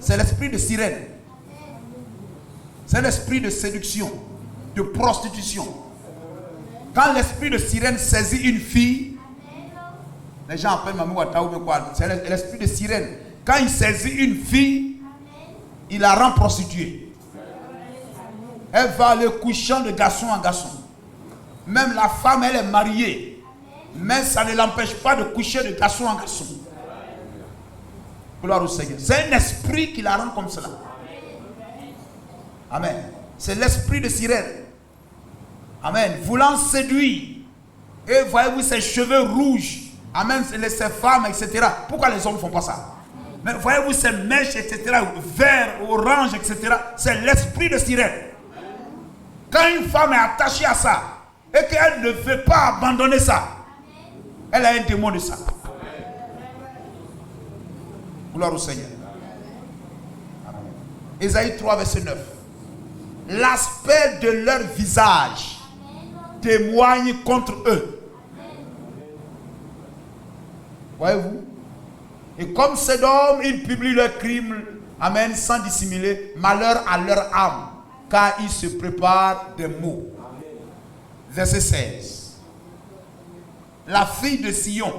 C'est l'esprit de sirène. C'est l'esprit de séduction, de prostitution. Quand l'esprit de sirène saisit une fille, les gens appellent Mamou Wata ou quoi, c'est l'esprit de sirène. Quand il saisit une fille, il la rend prostituée. Elle va aller couchant de garçon en garçon. Même la femme, elle est mariée. Mais ça ne l'empêche pas de coucher de garçon en garçon. Gloire au Seigneur. C'est un esprit qui la rend comme cela. Amen. C'est l'esprit de sirène. Amen. Voulant séduire. Et voyez-vous ses cheveux rouges. Amen. Ses femmes, etc. Pourquoi les hommes ne font pas ça? Mais voyez-vous ces mèches, etc. Vert, orange, etc. C'est l'esprit de sirène. Quand une femme est attachée à ça et qu'elle ne veut pas abandonner ça, elle a un démon de ça. Gloire au Seigneur. Amen. Ésaïe 3, verset 9. L'aspect de leur visage témoigne contre eux. Voyez-vous? Et comme Sodome, ils publient leurs crimes, amen, sans dissimuler, malheur à leur âme, car ils se préparent des maux. Verset 16. La fille de Sion,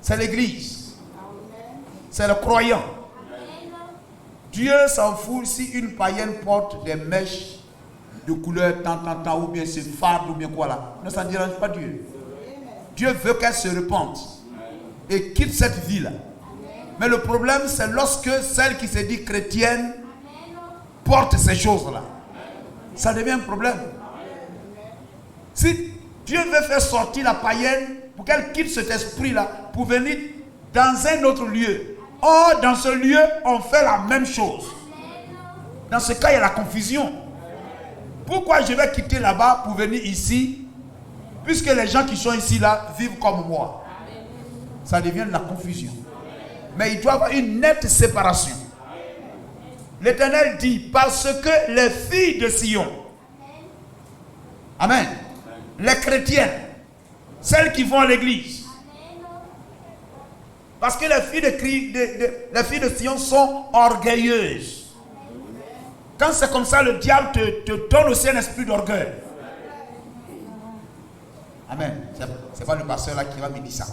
c'est l'église, c'est le croyant. Dieu s'en fout si une païenne porte des mèches de couleur tant, ou bien se farde, ou bien quoi là. Ne s'en dérange pas Dieu. Dieu veut qu'elle se repente et quitte cette vie là. Mais le problème, c'est lorsque celle qui se dit chrétienne porte ces choses là. Ça devient un problème. Si Dieu veut faire sortir la païenne pour qu'elle quitte cet esprit là pour venir dans un autre lieu. Or, dans ce lieu, on fait la même chose. Dans ce cas, il y a la confusion. Pourquoi je vais quitter là-bas pour venir ici, puisque les gens qui sont ici là vivent comme moi? Ça devient de la confusion. Mais il doit y avoir une nette séparation. L'Éternel dit, parce que les filles de Sion, amen, les chrétiennes, celles qui vont à l'église, parce que les filles de Sion sont orgueilleuses. Quand c'est comme ça, le diable te donne aussi un esprit d'orgueil. Amen. C'est pas le pasteur là qui va me dire ça.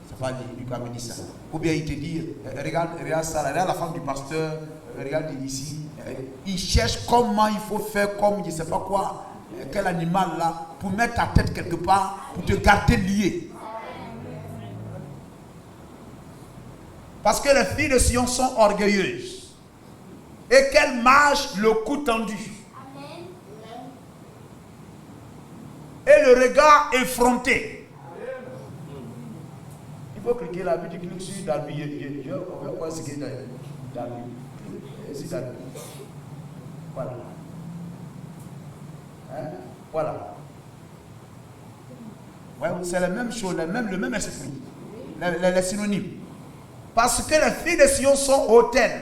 C'est pas lui qui va me dire ça. Ou bien il te dit, regarde ça, regarde la femme du pasteur, regarde ici. Il cherche comment il faut faire, comme je ne sais pas quoi, quel animal là, pour mettre ta tête quelque part, pour te garder lié. Parce que les filles de Sion sont orgueilleuses. Et qu'elles marchent le cou tendu. Amen. Et le regard effronté. Il faut cliquer là, tu cliques sur Darby. On va voir ce qu'il y a Darby. C'est Darby. Voilà. Hein? Voilà. Ouais, c'est la même chose, le même esprit. Les synonymes. Parce que les filles de Sion sont hautaines.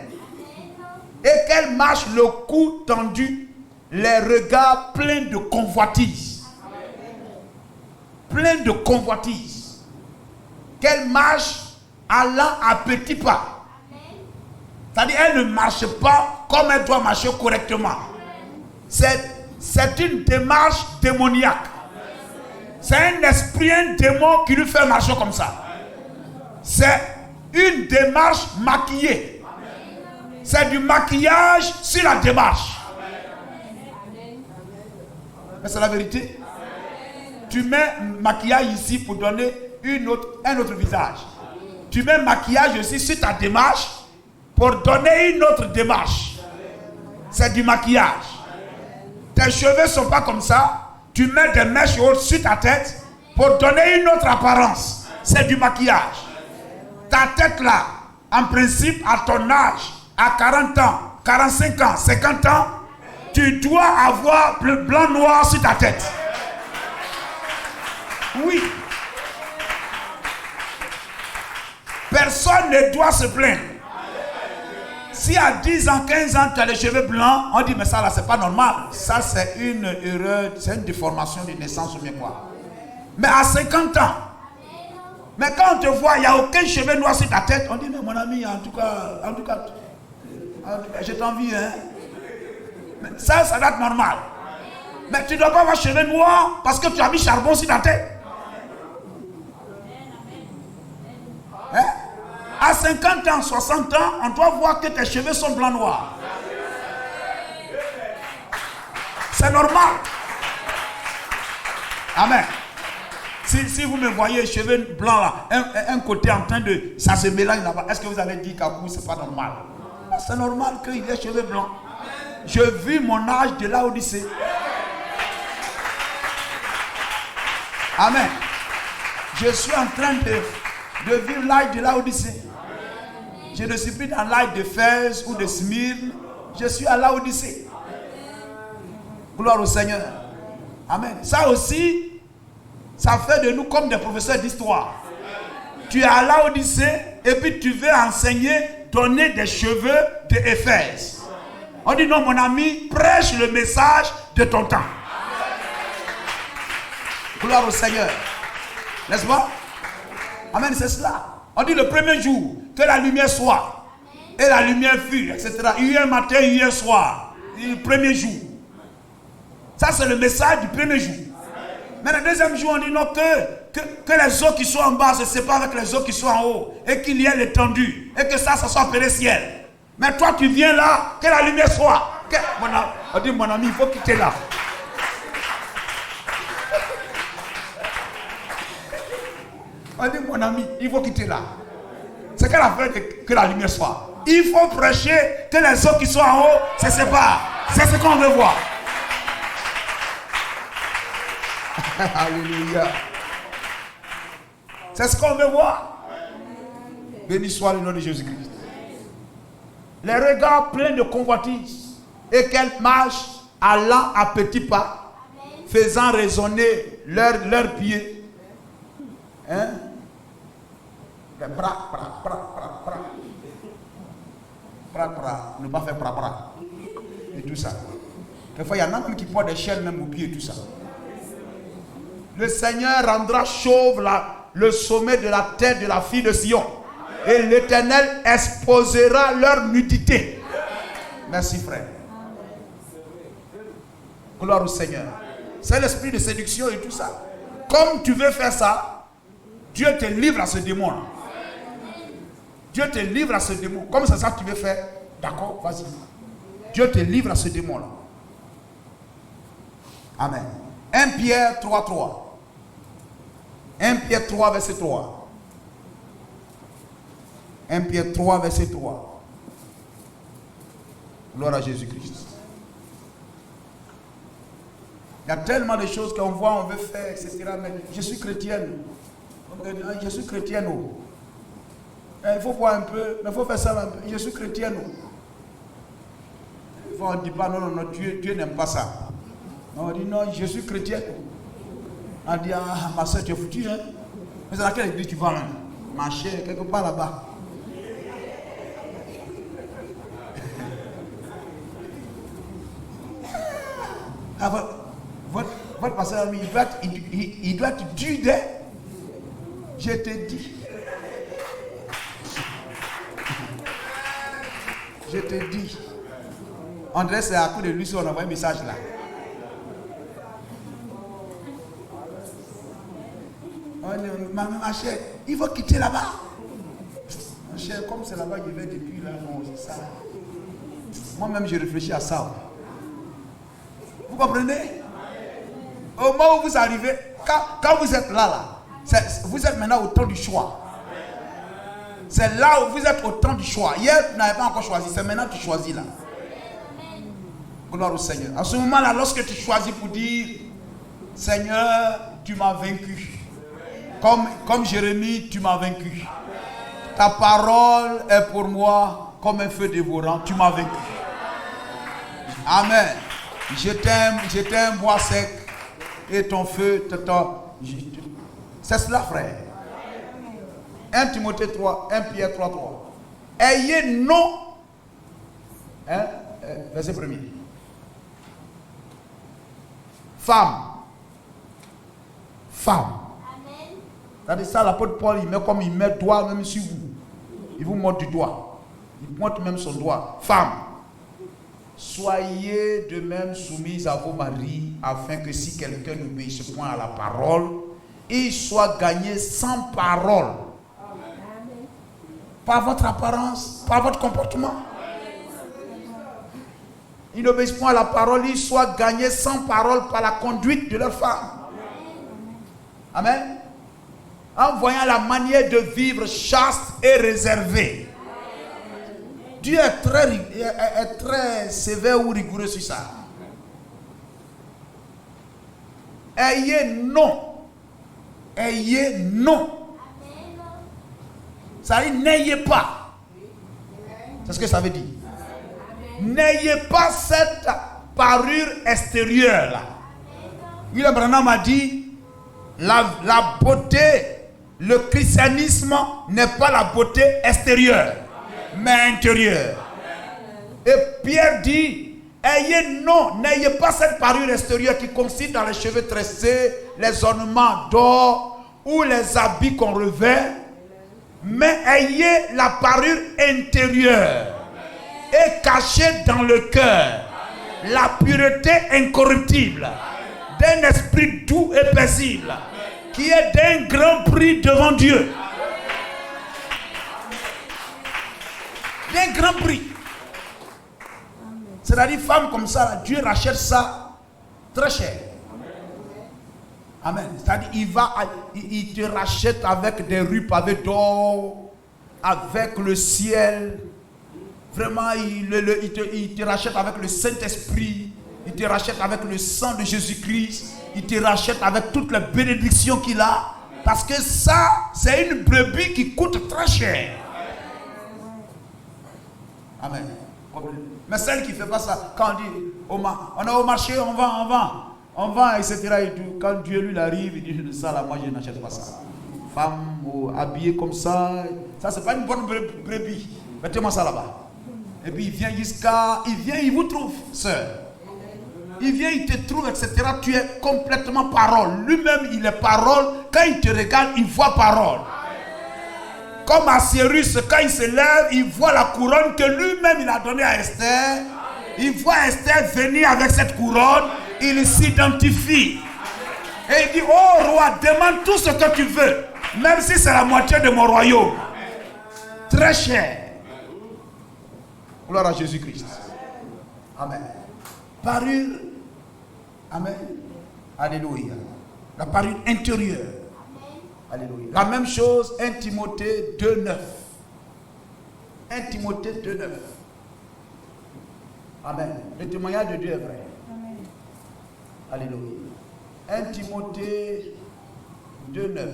Et qu'elles marchent le cou tendu, les regards pleins de convoitise. Pleins de convoitise. Qu'elles marchent allant à petits pas. C'est-à-dire qu'elles ne marchent pas comme elles doivent marcher correctement. C'est une démarche démoniaque. C'est un esprit, un démon qui lui fait marcher comme ça. C'est une démarche maquillée. C'est du maquillage sur la démarche. Mais c'est la vérité. Tu mets maquillage ici pour donner un autre visage. Tu mets maquillage aussi sur ta démarche pour donner une autre démarche. C'est du maquillage. Tes cheveux ne sont pas comme ça. Tu mets des mèches hautes sur ta tête pour donner une autre apparence. C'est du maquillage. Ta tête là, en principe, à ton âge, à 40 ans, 45 ans, 50 ans, tu dois avoir le blanc-noir sur ta tête. Oui. Personne ne doit se plaindre. Si à 10 ans, 15 ans, tu as les cheveux blancs, on dit mais ça là, c'est pas normal. Ça, c'est une erreur, c'est une déformation de naissance ou bien quoi. Mais à 50 ans, mais quand on te voit, il n'y a aucun cheveu noir sur ta tête, on dit mais mon ami, en tout cas, je t'envie, hein. Mais ça doit être normal. Mais tu ne dois pas avoir cheveux noirs parce que tu as mis charbon sur ta tête. Hein? À 50 ans, 60 ans, on doit voir que tes cheveux sont blancs noirs. C'est normal. Amen. Si vous me voyez cheveux blancs là, un côté en train de... Ça se mélange là-bas. Est-ce que vous avez dit qu'à vous, c'est pas normal? C'est normal qu'il ait cheveux blancs. Je vis mon âge de l'Odyssée. Amen. Je suis en train de vivre l'âge de l'Odyssée. Je ne suis plus dans l'âge de Fès ou de Smyrne. Je suis à l'Odyssée. Gloire au Seigneur. Amen. Ça aussi, ça fait de nous comme des professeurs d'histoire. Tu es à l'Odyssée et puis tu veux enseigner, donner des cheveux de Éphèse. On dit non mon ami, prêche le message de ton temps. Gloire au Seigneur. N'est-ce pas? Amen, c'est cela. On dit le premier jour, que la lumière soit. Et la lumière fut, etc. Hier matin, hier soir. Le premier jour. Ça c'est le message du premier jour. Mais le deuxième jour, on dit non, que les eaux qui sont en bas se séparent avec les eaux qui sont en haut. Et qu'il y ait l'étendue. Et que ça soit appelé ciel. Mais toi, tu viens là, que la lumière soit. On dit, mon ami, il faut quitter là. On dit, mon ami, il faut quitter là. C'est quelle affaire que la lumière soit. Il faut prêcher que les eaux qui sont en haut se séparent. C'est ce qu'on veut voir. Alléluia. C'est ce qu'on veut voir. Béni soit le nom de Jésus-Christ. Les regards pleins de convoitise et qu'elles marchent allant à petits pas, faisant résonner leurs pieds. Hein? Les bras, ne pas faire bras. Et tout ça. Quelquefois, il y en a même qui portent des chaînes même aux pieds et tout ça. Le Seigneur rendra chauve le sommet de la tête de la fille de Sion. Et l'Éternel exposera leur nudité. Merci frère. Gloire au Seigneur. C'est l'esprit de séduction et tout ça. Comme tu veux faire ça, Dieu te livre à ce démon. Dieu te livre à ce démon. Comme c'est ça que tu veux faire, d'accord, vas-y. Dieu te livre à ce démon-là. Amen. 1 Pierre 3:3. 1 Pierre 3, verset 3. 1 Pierre 3, verset 3. Gloire à Jésus-Christ. Il y a tellement de choses qu'on voit, on veut faire, etc. Mais je suis chrétienne. Je suis chrétienne. Il faut voir un peu, mais il faut faire ça un peu. Je suis chrétienne. On ne dit pas non, Dieu n'aime pas ça. On dit non, je suis chrétienne. On dit, ah, ma soeur, tu es foutue, hein? Mais c'est dans quelle église tu vas, hein? Ma chère, quelque part là-bas. Ah, votre pasteur, il doit te dur, je te dis. Je te dis. André, c'est à coup de lui, si on envoie un message là. Ma chère, il faut quitter là-bas. Ma chère, comme c'est là-bas qu'il va depuis là, non, c'est ça. Moi-même, je réfléchis à ça. Vous comprenez? Au moment où vous arrivez, quand vous êtes là, vous êtes maintenant au temps du choix. C'est là où vous êtes au temps du choix. Hier, vous n'avez pas encore choisi, c'est maintenant que tu choisis là. Gloire au Seigneur. À ce moment-là, lorsque tu choisis pour dire, Seigneur, tu m'as vaincu. Comme Jérémie, tu m'as vaincu. Ta parole est pour moi comme un feu dévorant. Tu m'as vaincu. Amen. J'étais un bois sec et ton feu, c'est cela, frère. 1 Timothée 3, 1 Pierre 3, 3. Ayez non Hein? Verset 1er. Femme. C'est-à-dire ça, l'apôtre Paul, il met comme il met doigt même sur vous. Il vous montre du doigt. Il pointe même son doigt. Femme. Soyez de même soumises à vos maris, afin que si quelqu'un n'obéisse point à la parole, il soit gagné sans parole. Par votre apparence, par votre comportement. Ils n'obéissent point à la parole, ils soient gagnés sans parole par la conduite de leur femme. Amen. En voyant la manière de vivre chaste et réservée. Dieu est très sévère ou rigoureux sur ça. Ayez non. Ayez non. Ça dit n'ayez pas. C'est ce que ça veut dire. N'ayez pas cette parure extérieure là. William Branham a dit la beauté, le christianisme n'est pas la beauté extérieure, mais intérieure. Et Pierre dit, n'ayez pas cette parure extérieure qui consiste dans les cheveux tressés, les ornements d'or ou les habits qu'on revêt, mais ayez la parure intérieure et cachée dans le cœur la pureté incorruptible d'un esprit doux et paisible qui est d'un grand prix devant Dieu. D'un grand prix. C'est-à-dire, femme comme ça, Dieu rachète ça très cher. Amen. C'est-à-dire, il te rachète avec des rues pavées d'or, avec le ciel. Vraiment, il te rachète avec le Saint-Esprit. Il te rachète avec le sang de Jésus-Christ. Il te rachète avec toutes les bénédictions qu'il a. Parce que ça, c'est une brebis qui coûte très cher. Amen. Mais celle qui ne fait pas ça, quand on dit, on est au marché, on vend, etc. Et tout. Quand Dieu lui arrive, il dit, ça là, moi je n'achète pas ça. Femme habillée comme ça, c'est pas une bonne brebis. Mettez-moi ça là-bas. Et puis il vient il vous trouve, sœur. Il vient, il te trouve, etc. Tu es complètement parole. Lui-même, il est parole. Quand il te regarde, il voit parole. Comme Assyrus, quand il se lève, il voit la couronne que lui-même il a donnée à Esther. Il voit Esther venir avec cette couronne. Il s'identifie. Et il dit, oh roi, demande tout ce que tu veux. Même si c'est la moitié de mon royaume. Très cher. Gloire à Jésus-Christ. Amen. Parure. Amen. Alléluia. La parure intérieure. Alléluia. La même chose, 1 Timothée 2,9. 1 Timothée 2,9. Amen. Le témoignage de Dieu est vrai. Amen. Alléluia. 1 Timothée 2,9.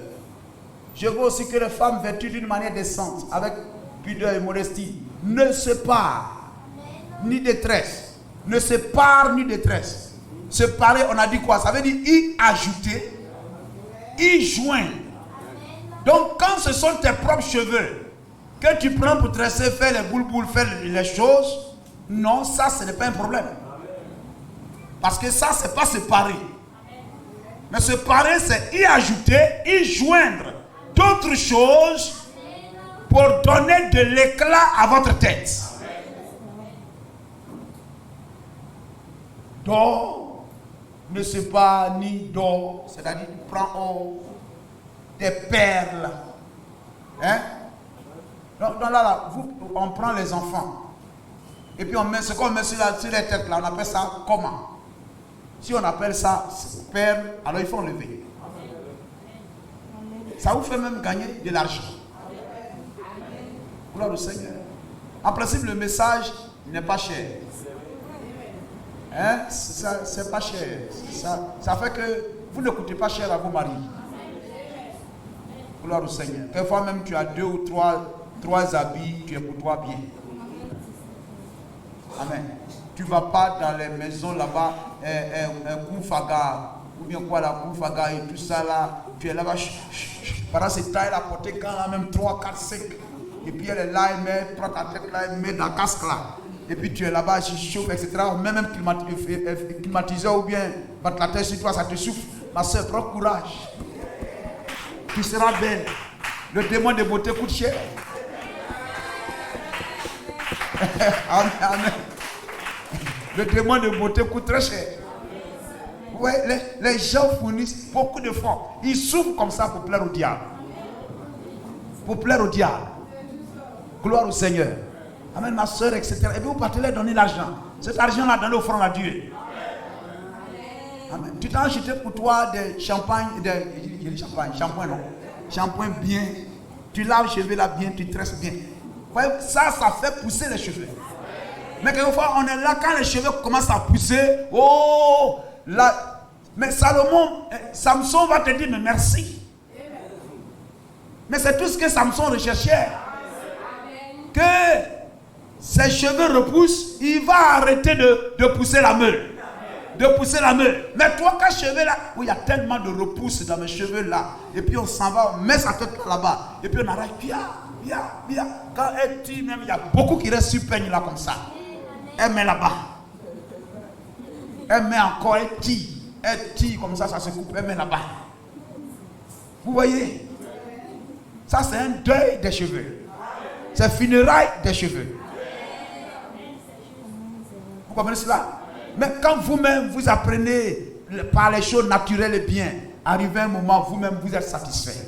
Je veux aussi que les femmes vêtues d'une manière décente, avec pudeur et modestie, ne se parent ni détresse. Ne se parent ni détresse. Se parer, on a dit quoi? Ça veut dire y ajouter, y joindre. Donc quand ce sont tes propres cheveux que tu prends pour tresser, faire les boules, faire les choses, non, ça ce n'est pas un problème. Parce que ça c'est pas se parer. Mais se parer c'est y ajouter, y joindre d'autres choses pour donner de l'éclat à votre tête. D'or ne se pas ni d'or, c'est-à-dire tu prends or, des perles. Hein? Donc là, on prend les enfants. Et puis on met ce qu'on met sur les têtes là, on appelle ça comment? Si on appelle ça perles, alors il faut enlever. Ça vous fait même gagner de l'argent. Gloire au Seigneur. En principe, le message n'est pas cher. Hein? C'est pas cher. Ça fait que vous ne coûtez pas cher à vos maris. Gloire au Seigneur. Quelquefois même tu as 2 ou 3 habits, tu es pour toi bien. Amen. Tu ne vas pas dans les maisons là-bas, un Koufaga, ou bien quoi la Koufaga et tout ça là. Tu es là-bas, pendant ces tailles là, porter quand là même 3, 4, 5. Et puis elle est là, elle met, prend ta tête là, elle met dans le casque là. et puis tu es là-bas, tu chauffes, etc. On met même climatiseur ou bien ventilateur sur toi, ça te souffle. Ma soeur, prends courage. Tu seras belle. Le démon de beauté coûte cher. Amen. Le démon de beauté coûte très cher. Ouais, les gens fournissent beaucoup d'efforts. Ils souffrent comme ça pour plaire au diable. Pour plaire au diable. Gloire au Seigneur. Amen, ma soeur, etc. Et puis vous partez leur donner l'argent. Cet argent-là, donnez offrande à Dieu. Amen. Tu t'as acheté pour toi des champagnes, shampoing non. Shampoing bien. Tu laves les cheveux là bien, tu tresses bien. Ça fait pousser les cheveux. Mais quelquefois, on est là quand les cheveux commencent à pousser. Oh, là. Mais Samson va te dire, mais merci. Mais c'est tout ce que Samson recherchait. Que ses cheveux repoussent, il va arrêter de pousser la meule. De pousser la meule. Mais toi, quand cheveux là, où il y a tellement de repousse dans mes cheveux là, et puis on s'en va, on met sa tête là-bas, et puis on arrête, bien. Quand elle tire, même il y a beaucoup qui restent sur peigne là comme ça. Elle met là-bas. Elle met encore, elle tire comme ça se coupe, elle met là-bas. Vous voyez? Ça c'est un deuil des cheveux. C'est funérailles des cheveux. Vous comprenez cela? Mais quand vous-même vous apprenez par les choses naturelles et bien, arrivé un moment, vous-même vous êtes satisfait.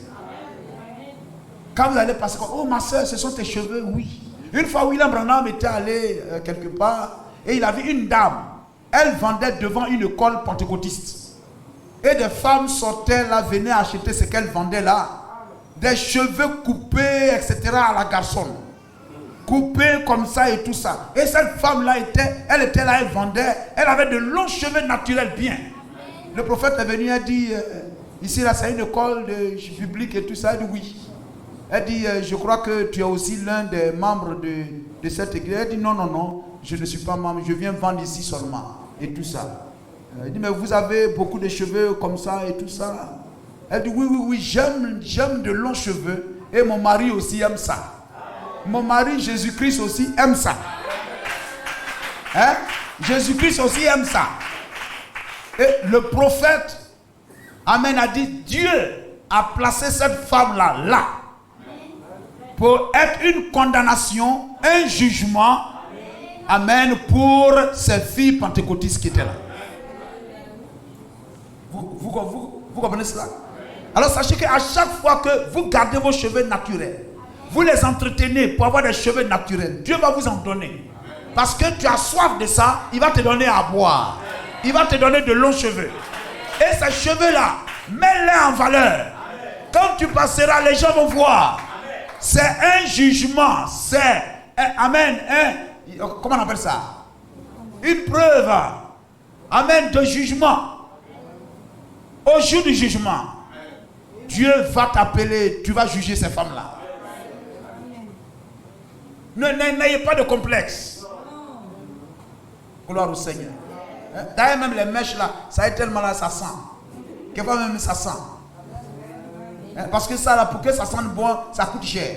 Quand vous allez passer, oh ma soeur, ce sont tes cheveux, oui. Une fois, William Branham était allé quelque part et il a vu une dame. Elle vendait devant une école pentecôtiste. Et des femmes sortaient là, venaient acheter ce qu'elle vendait là. Des cheveux coupés, etc. à la garçonne. Coupés comme ça et tout ça. Et cette femme-là, elle était là, elle vendait. Elle avait de longs cheveux naturels bien. Le prophète est venu, elle dit, ici là, c'est une école publique et tout ça. Elle dit oui. Elle dit, je crois que tu es aussi l'un des membres de cette église. Elle dit, non, je ne suis pas membre, je viens vendre ici seulement. Et tout ça. Elle dit, mais vous avez beaucoup de cheveux comme ça et tout ça. Elle dit, oui, j'aime de longs cheveux. Et mon mari aussi aime ça. Mon mari, Jésus-Christ aussi aime ça. Hein? Jésus-Christ aussi aime ça. Et le prophète, Amen, a dit, Dieu a placé cette femme-là, là, pour être une condamnation, un jugement, Amen, pour ces filles pentecôtistes qui étaient là. Vous comprenez cela? Alors sachez qu'à chaque fois que vous gardez vos cheveux naturels, vous les entretenez pour avoir des cheveux naturels, Dieu va vous en donner. Parce que tu as soif de ça, il va te donner à boire. Il va te donner de longs cheveux. Et ces cheveux-là, mets-les en valeur. Quand tu passeras, les gens vont voir. C'est un jugement. C'est, amen, comment on appelle ça? Une preuve. Amen, de jugement. Au jour du jugement, Dieu va t'appeler, tu vas juger ces femmes-là. N'ayez pas de complexe. Gloire au Seigneur. D'ailleurs, même les mèches là, ça est tellement là, ça sent. Quelquefois même ça sent. Parce que ça là, pour que ça sente bon, ça coûte cher.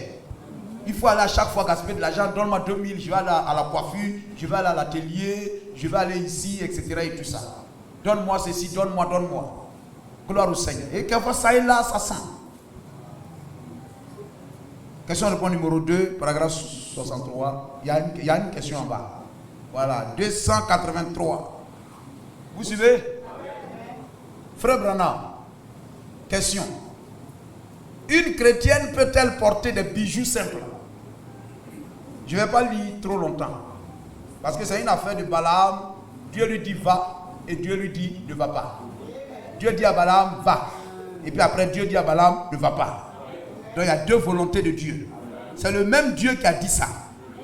Il faut aller à chaque fois gaspiller de l'argent. Donne-moi 2000, je vais aller à la coiffure, je vais aller à l'atelier, je vais aller ici, etc. et tout ça. Donne-moi ceci, donne-moi. Gloire au Seigneur. Et quelquefois ça est là, ça sent. Question réponse numéro 2, paragraphe 63. Il y a une question en bas. Voilà, 283. Vous suivez? Frère Branham, question. Une chrétienne peut-elle porter des bijoux simples? Je ne vais pas lire trop longtemps. Parce que c'est une affaire de Balaam. Dieu lui dit va et Dieu lui dit ne va pas. Dieu dit à Balaam va. Et puis après Dieu dit à Balaam ne va pas. Donc il y a deux volontés de Dieu. C'est le même Dieu qui a dit ça.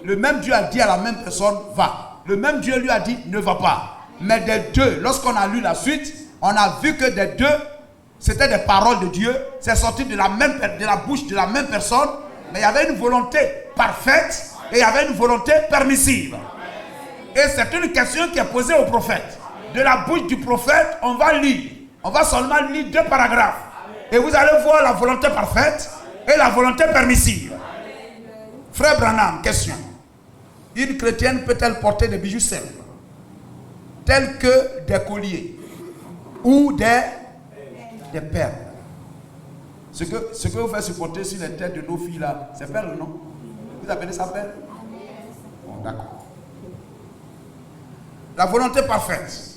Le même Dieu a dit à la même personne va. Le même Dieu lui a dit ne va pas. Mais des deux, lorsqu'on a lu la suite, on a vu que des deux, c'était des paroles de Dieu. C'est sorti de la bouche de la même personne. Mais il y avait une volonté parfaite et il y avait une volonté permissive. Et c'est une question qui est posée au prophète. De la bouche du prophète, on va lire. On va seulement lire 2 paragraphes. Et vous allez voir la volonté parfaite et la volonté permissive. Frère Branham, question. Une chrétienne peut-elle porter des bijoux simples, tels que des colliers ou des perles? Ce que vous faites supporter sur les têtes de nos filles là, c'est perles, non? Vous appelez ça perles? Bon, d'accord. La volonté parfaite.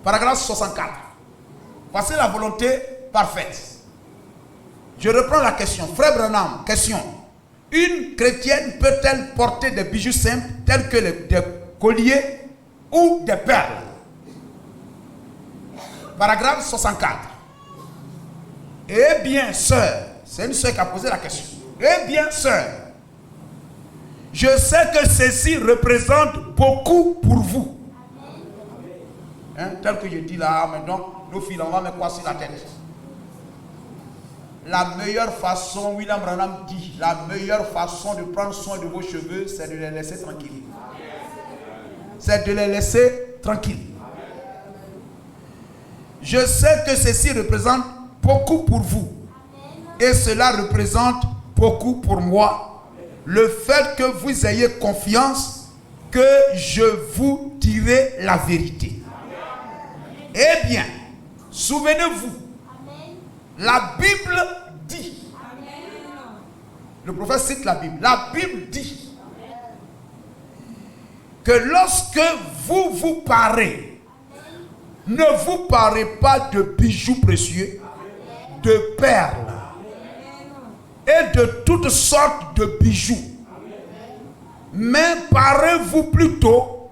Paragraphe 64. Voici la volonté parfaite. Je reprends la question. Frère Branham, question. Une chrétienne peut-elle porter des bijoux simples tels que des colliers ou des perles? Paragraphe 64. Eh bien, sœur, c'est une sœur qui a posé la question. Eh bien, sœur, je sais que ceci représente beaucoup pour vous. Hein, tel que je dis là, maintenant, nos filles, on va mettre quoi sur la tête? La meilleure façon, William Branham dit, la meilleure façon de prendre soin de vos cheveux, c'est de les laisser tranquilles. C'est de les laisser tranquilles. Je sais que ceci représente beaucoup pour vous. Et cela représente beaucoup pour moi. Le fait que vous ayez confiance que je vous dirai la vérité. Eh bien, souvenez-vous, la Bible dit, le prophète cite la Bible, la Bible dit que lorsque vous vous parez, ne vous parez pas de bijoux précieux, de perles et de toutes sortes de bijoux, mais parez-vous plutôt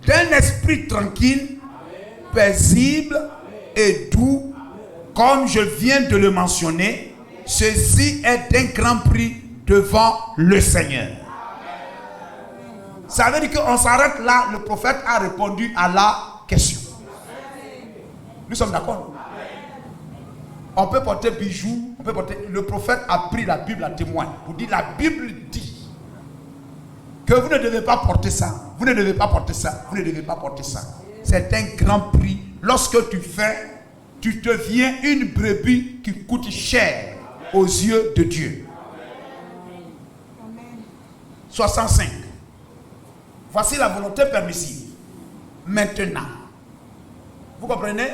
d'un esprit tranquille, paisible et doux, comme je viens de le mentionner. Ceci est un grand prix devant le Seigneur. Ça veut dire qu'on s'arrête là. Le prophète a répondu à la question. Nous sommes d'accord? On peut porter bijoux, on peut porter... Le prophète a pris la Bible à témoin pour dire, la Bible dit que vous ne devez pas porter ça, vous ne devez pas porter ça, vous ne devez pas porter ça. C'est un grand prix. Lorsque tu fais, tu deviens une brebis qui coûte cher aux yeux de Dieu. 65. Voici la volonté permissive. Maintenant, vous comprenez?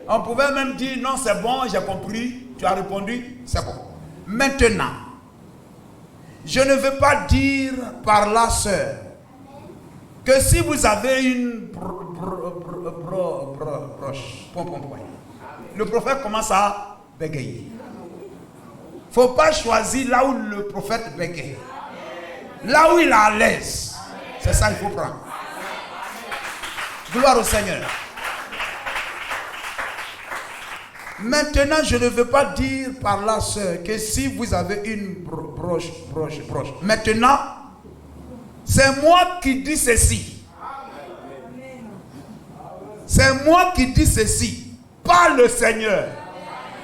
On pouvait même dire, non, c'est bon, j'ai compris, tu as répondu, c'est bon. Maintenant, je ne veux pas dire par là, sœur, que si vous avez une broche, le prophète commence à bégayer. Il ne faut pas choisir là où le prophète bégaye. Là où il est à l'aise, c'est ça qu'il faut prendre. Gloire au Seigneur. Maintenant, je ne veux pas dire par là, sœur, que si vous avez une broche. Maintenant, c'est moi qui dis ceci. C'est moi qui dis ceci. Pas le Seigneur.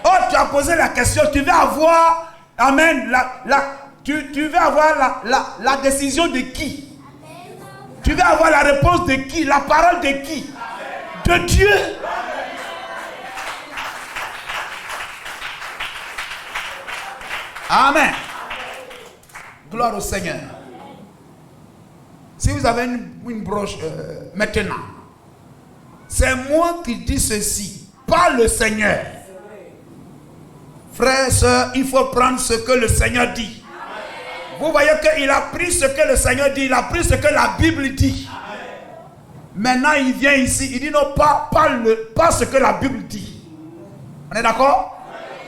Oh, tu as posé la question, tu veux avoir, amen, tu veux avoir la décision de qui? Tu veux avoir la réponse de qui? La parole de qui? De Dieu. Amen. Gloire au Seigneur. Si vous avez une broche maintenant, c'est moi qui dis ceci, pas le Seigneur. Frères et sœurs, il faut prendre ce que le Seigneur dit. Vous voyez qu'il a pris ce que le Seigneur dit, il a pris ce que la Bible dit. Maintenant, il vient ici, il dit non, pas ce que la Bible dit. On est d'accord?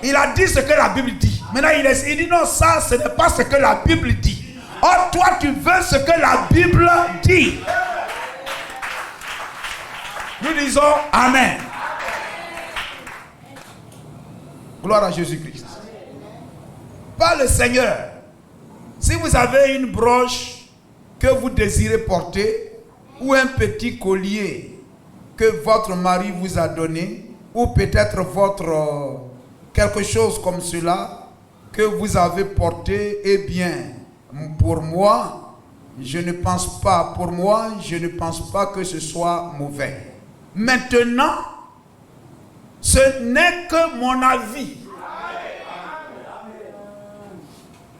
Il a dit ce que la Bible dit. Maintenant, il dit non, ça, ce n'est pas ce que la Bible dit. Or, toi, tu veux ce que la Bible dit. Nous disons Amen. Gloire à Jésus-Christ. Pas le Seigneur. Si vous avez une broche que vous désirez porter, ou un petit collier que votre mari vous a donné, ou peut-être votre quelque chose comme cela que vous avez porté, eh bien, pour moi, je ne pense pas que ce soit mauvais. Maintenant, ce n'est que mon avis.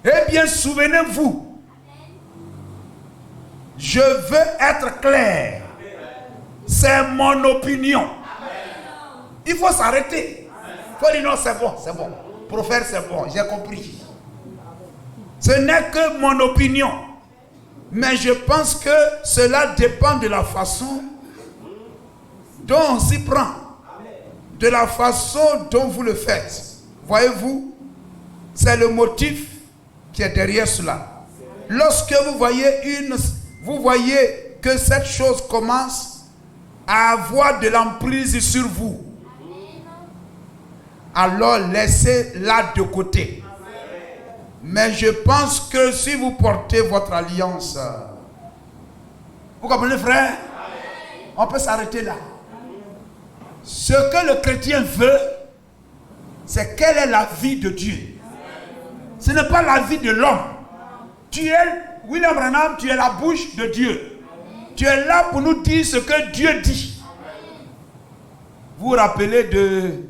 Eh bien, souvenez-vous, Je veux être clair. C'est mon opinion. Il faut s'arrêter. Il faut dire non, c'est bon, c'est bon. Prophète, c'est bon, j'ai compris. Ce n'est que mon opinion. Mais je pense que cela dépend de la façon dont on s'y prend. De la façon dont vous le faites. Voyez-vous, c'est le motif qui est derrière cela. Lorsque vous voyez que cette chose commence à avoir de l'emprise sur vous, alors laissez-la de côté. Mais je pense que si vous portez votre alliance, vous comprenez, frère? On peut s'arrêter là. Ce que le chrétien veut, c'est quelle est la vie de Dieu. Ce n'est pas la vie de l'homme. Tu es, William Branham, tu es la bouche de Dieu. Tu es là pour nous dire ce que Dieu dit. Vous vous rappelez de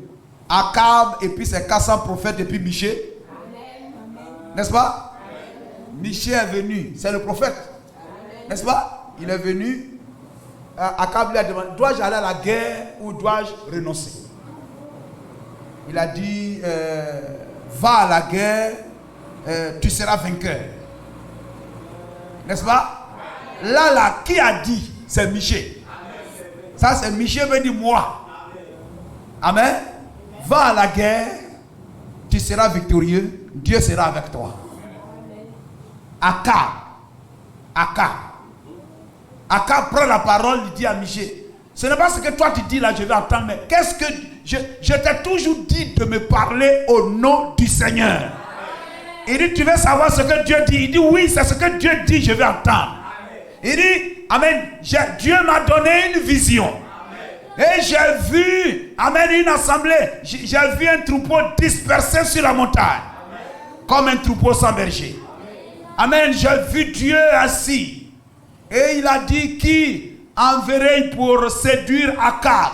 Akab et puis ses 400 prophètes et puis Michée? N'est-ce pas? Michée est venu, c'est le prophète. N'est-ce pas? Il est venu. Akab lui a demandé, dois-je aller à la guerre ou dois-je renoncer? Il a dit, va à la guerre, tu seras vainqueur. N'est-ce pas? Là, qui a dit? C'est Michée. Ça, c'est Michée veut dire moi. Amen. Va à la guerre, tu seras victorieux, Dieu sera avec toi. Akab prend la parole, il dit à Michée, ce n'est pas ce que toi tu dis là, je vais entendre, mais qu'est-ce que je t'ai toujours dit de me parler au nom du Seigneur. Il dit, tu veux savoir ce que Dieu dit? Il dit, oui, c'est ce que Dieu dit, je vais entendre. Il dit, amen, Dieu m'a donné une vision. Et j'ai vu, amen, une assemblée. J'ai vu un troupeau dispersé sur la montagne. Comme un troupeau sans berger. Amen, j'ai vu Dieu assis. Et il a dit, qui enverrai pour séduire Akab,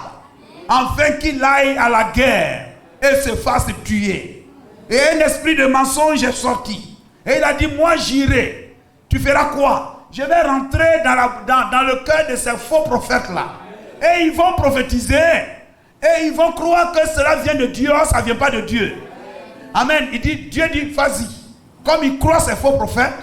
afin qu'il aille à la guerre et se fasse tuer. Et un esprit de mensonge est sorti. Et il a dit, moi j'irai. Tu feras quoi? Je vais rentrer dans le cœur de ces faux prophètes-là. Et ils vont prophétiser. Et ils vont croire que cela vient de Dieu. Ça ne vient pas de Dieu. Amen. Il dit, Dieu dit, vas-y. Comme ils croient ces faux prophètes,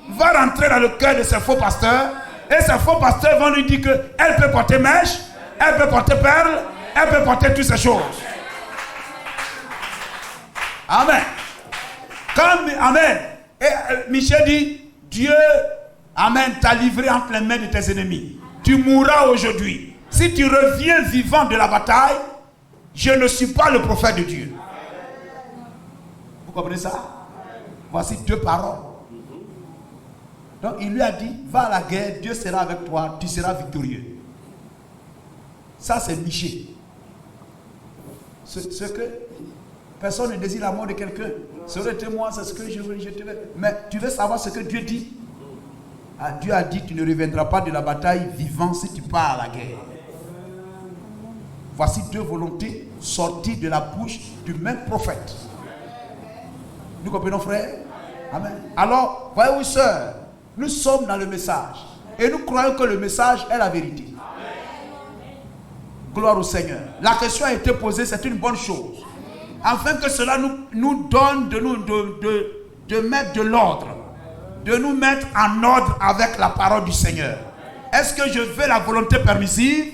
va rentrer dans le cœur de ces faux pasteurs. Et ces faux pasteurs vont lui dire qu'elle peut porter mèche, elle peut porter perle, elle peut porter toutes ces choses. Amen. Amen. Et Michée dit, Dieu, amen, t'a livré entre les mains de tes ennemis. Tu mourras aujourd'hui. Si tu reviens vivant de la bataille, je ne suis pas le prophète de Dieu. Vous comprenez ça? Voici deux paroles. Donc il lui a dit, va à la guerre, Dieu sera avec toi, tu seras victorieux. Ça c'est Michée. Ce que personne ne désire la mort de quelqu'un. Serait-moi, c'est ce que je veux. Mais tu veux savoir ce que Dieu dit? Dieu a dit, tu ne reviendras pas de la bataille vivant si tu pars à la guerre. Voici deux volontés sorties de la bouche du même prophète. Nous comprenons, frère? Amen. Alors, voyez-vous, sœurs, nous sommes dans le message. Et nous croyons que le message est la vérité. Gloire au Seigneur. La question a été posée, c'est une bonne chose. Afin que cela nous donne de mettre de l'ordre. De nous mettre en ordre avec la parole du Seigneur. Est-ce que je veux la volonté permissive?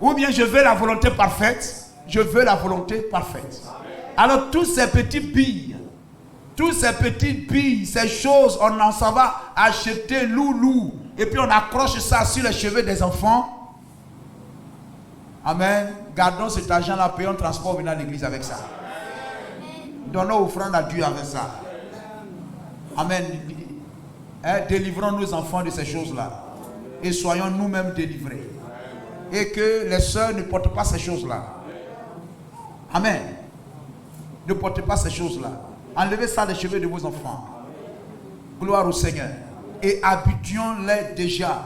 Ou bien je veux la volonté parfaite? Je veux la volonté parfaite. Alors tous ces petits billes, ces choses, on s'en va acheter loulou. Et puis on accroche ça sur les cheveux des enfants. Amen. Gardons cet argent-là, payons le transport, venons à l'église avec ça. Donnons offrande à Dieu avec ça. Amen. Délivrons nos enfants de ces choses-là. Et soyons nous-mêmes délivrés. Et que les sœurs ne portent pas ces choses-là. Amen. Ne portez pas ces choses-là. Enlevez ça des cheveux de vos enfants. Gloire au Seigneur. Et habituons-les déjà.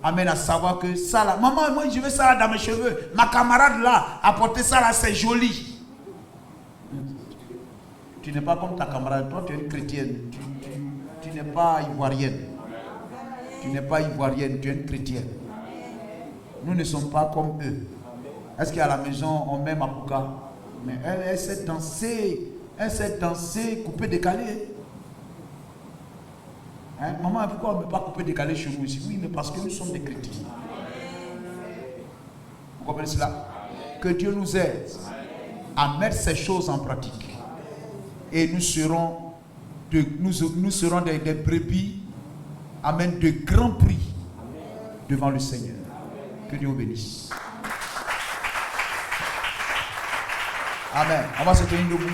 Amen, à savoir que ça là, maman, moi je veux ça là dans mes cheveux. Ma camarade là a porté ça là, c'est joli. Tu n'es pas comme ta camarade, toi tu es une chrétienne. Tu n'es pas ivoirienne. Tu n'es pas ivoirienne, tu es une chrétienne. Nous ne sommes pas comme eux. Est-ce qu'à la maison, on met Mapuka? Mais elle sait danser, couper, décaler. Hein? Maman, pourquoi on ne peut pas couper, décaler chez nous ici? Oui, mais parce que nous sommes des chrétiens. Vous comprenez cela? Que Dieu nous aide à mettre ces choses en pratique. Et nous serons des brebis, amen, de grands prix devant le Seigneur. Que Dieu vous bénisse. Amen. On va se tenir debout.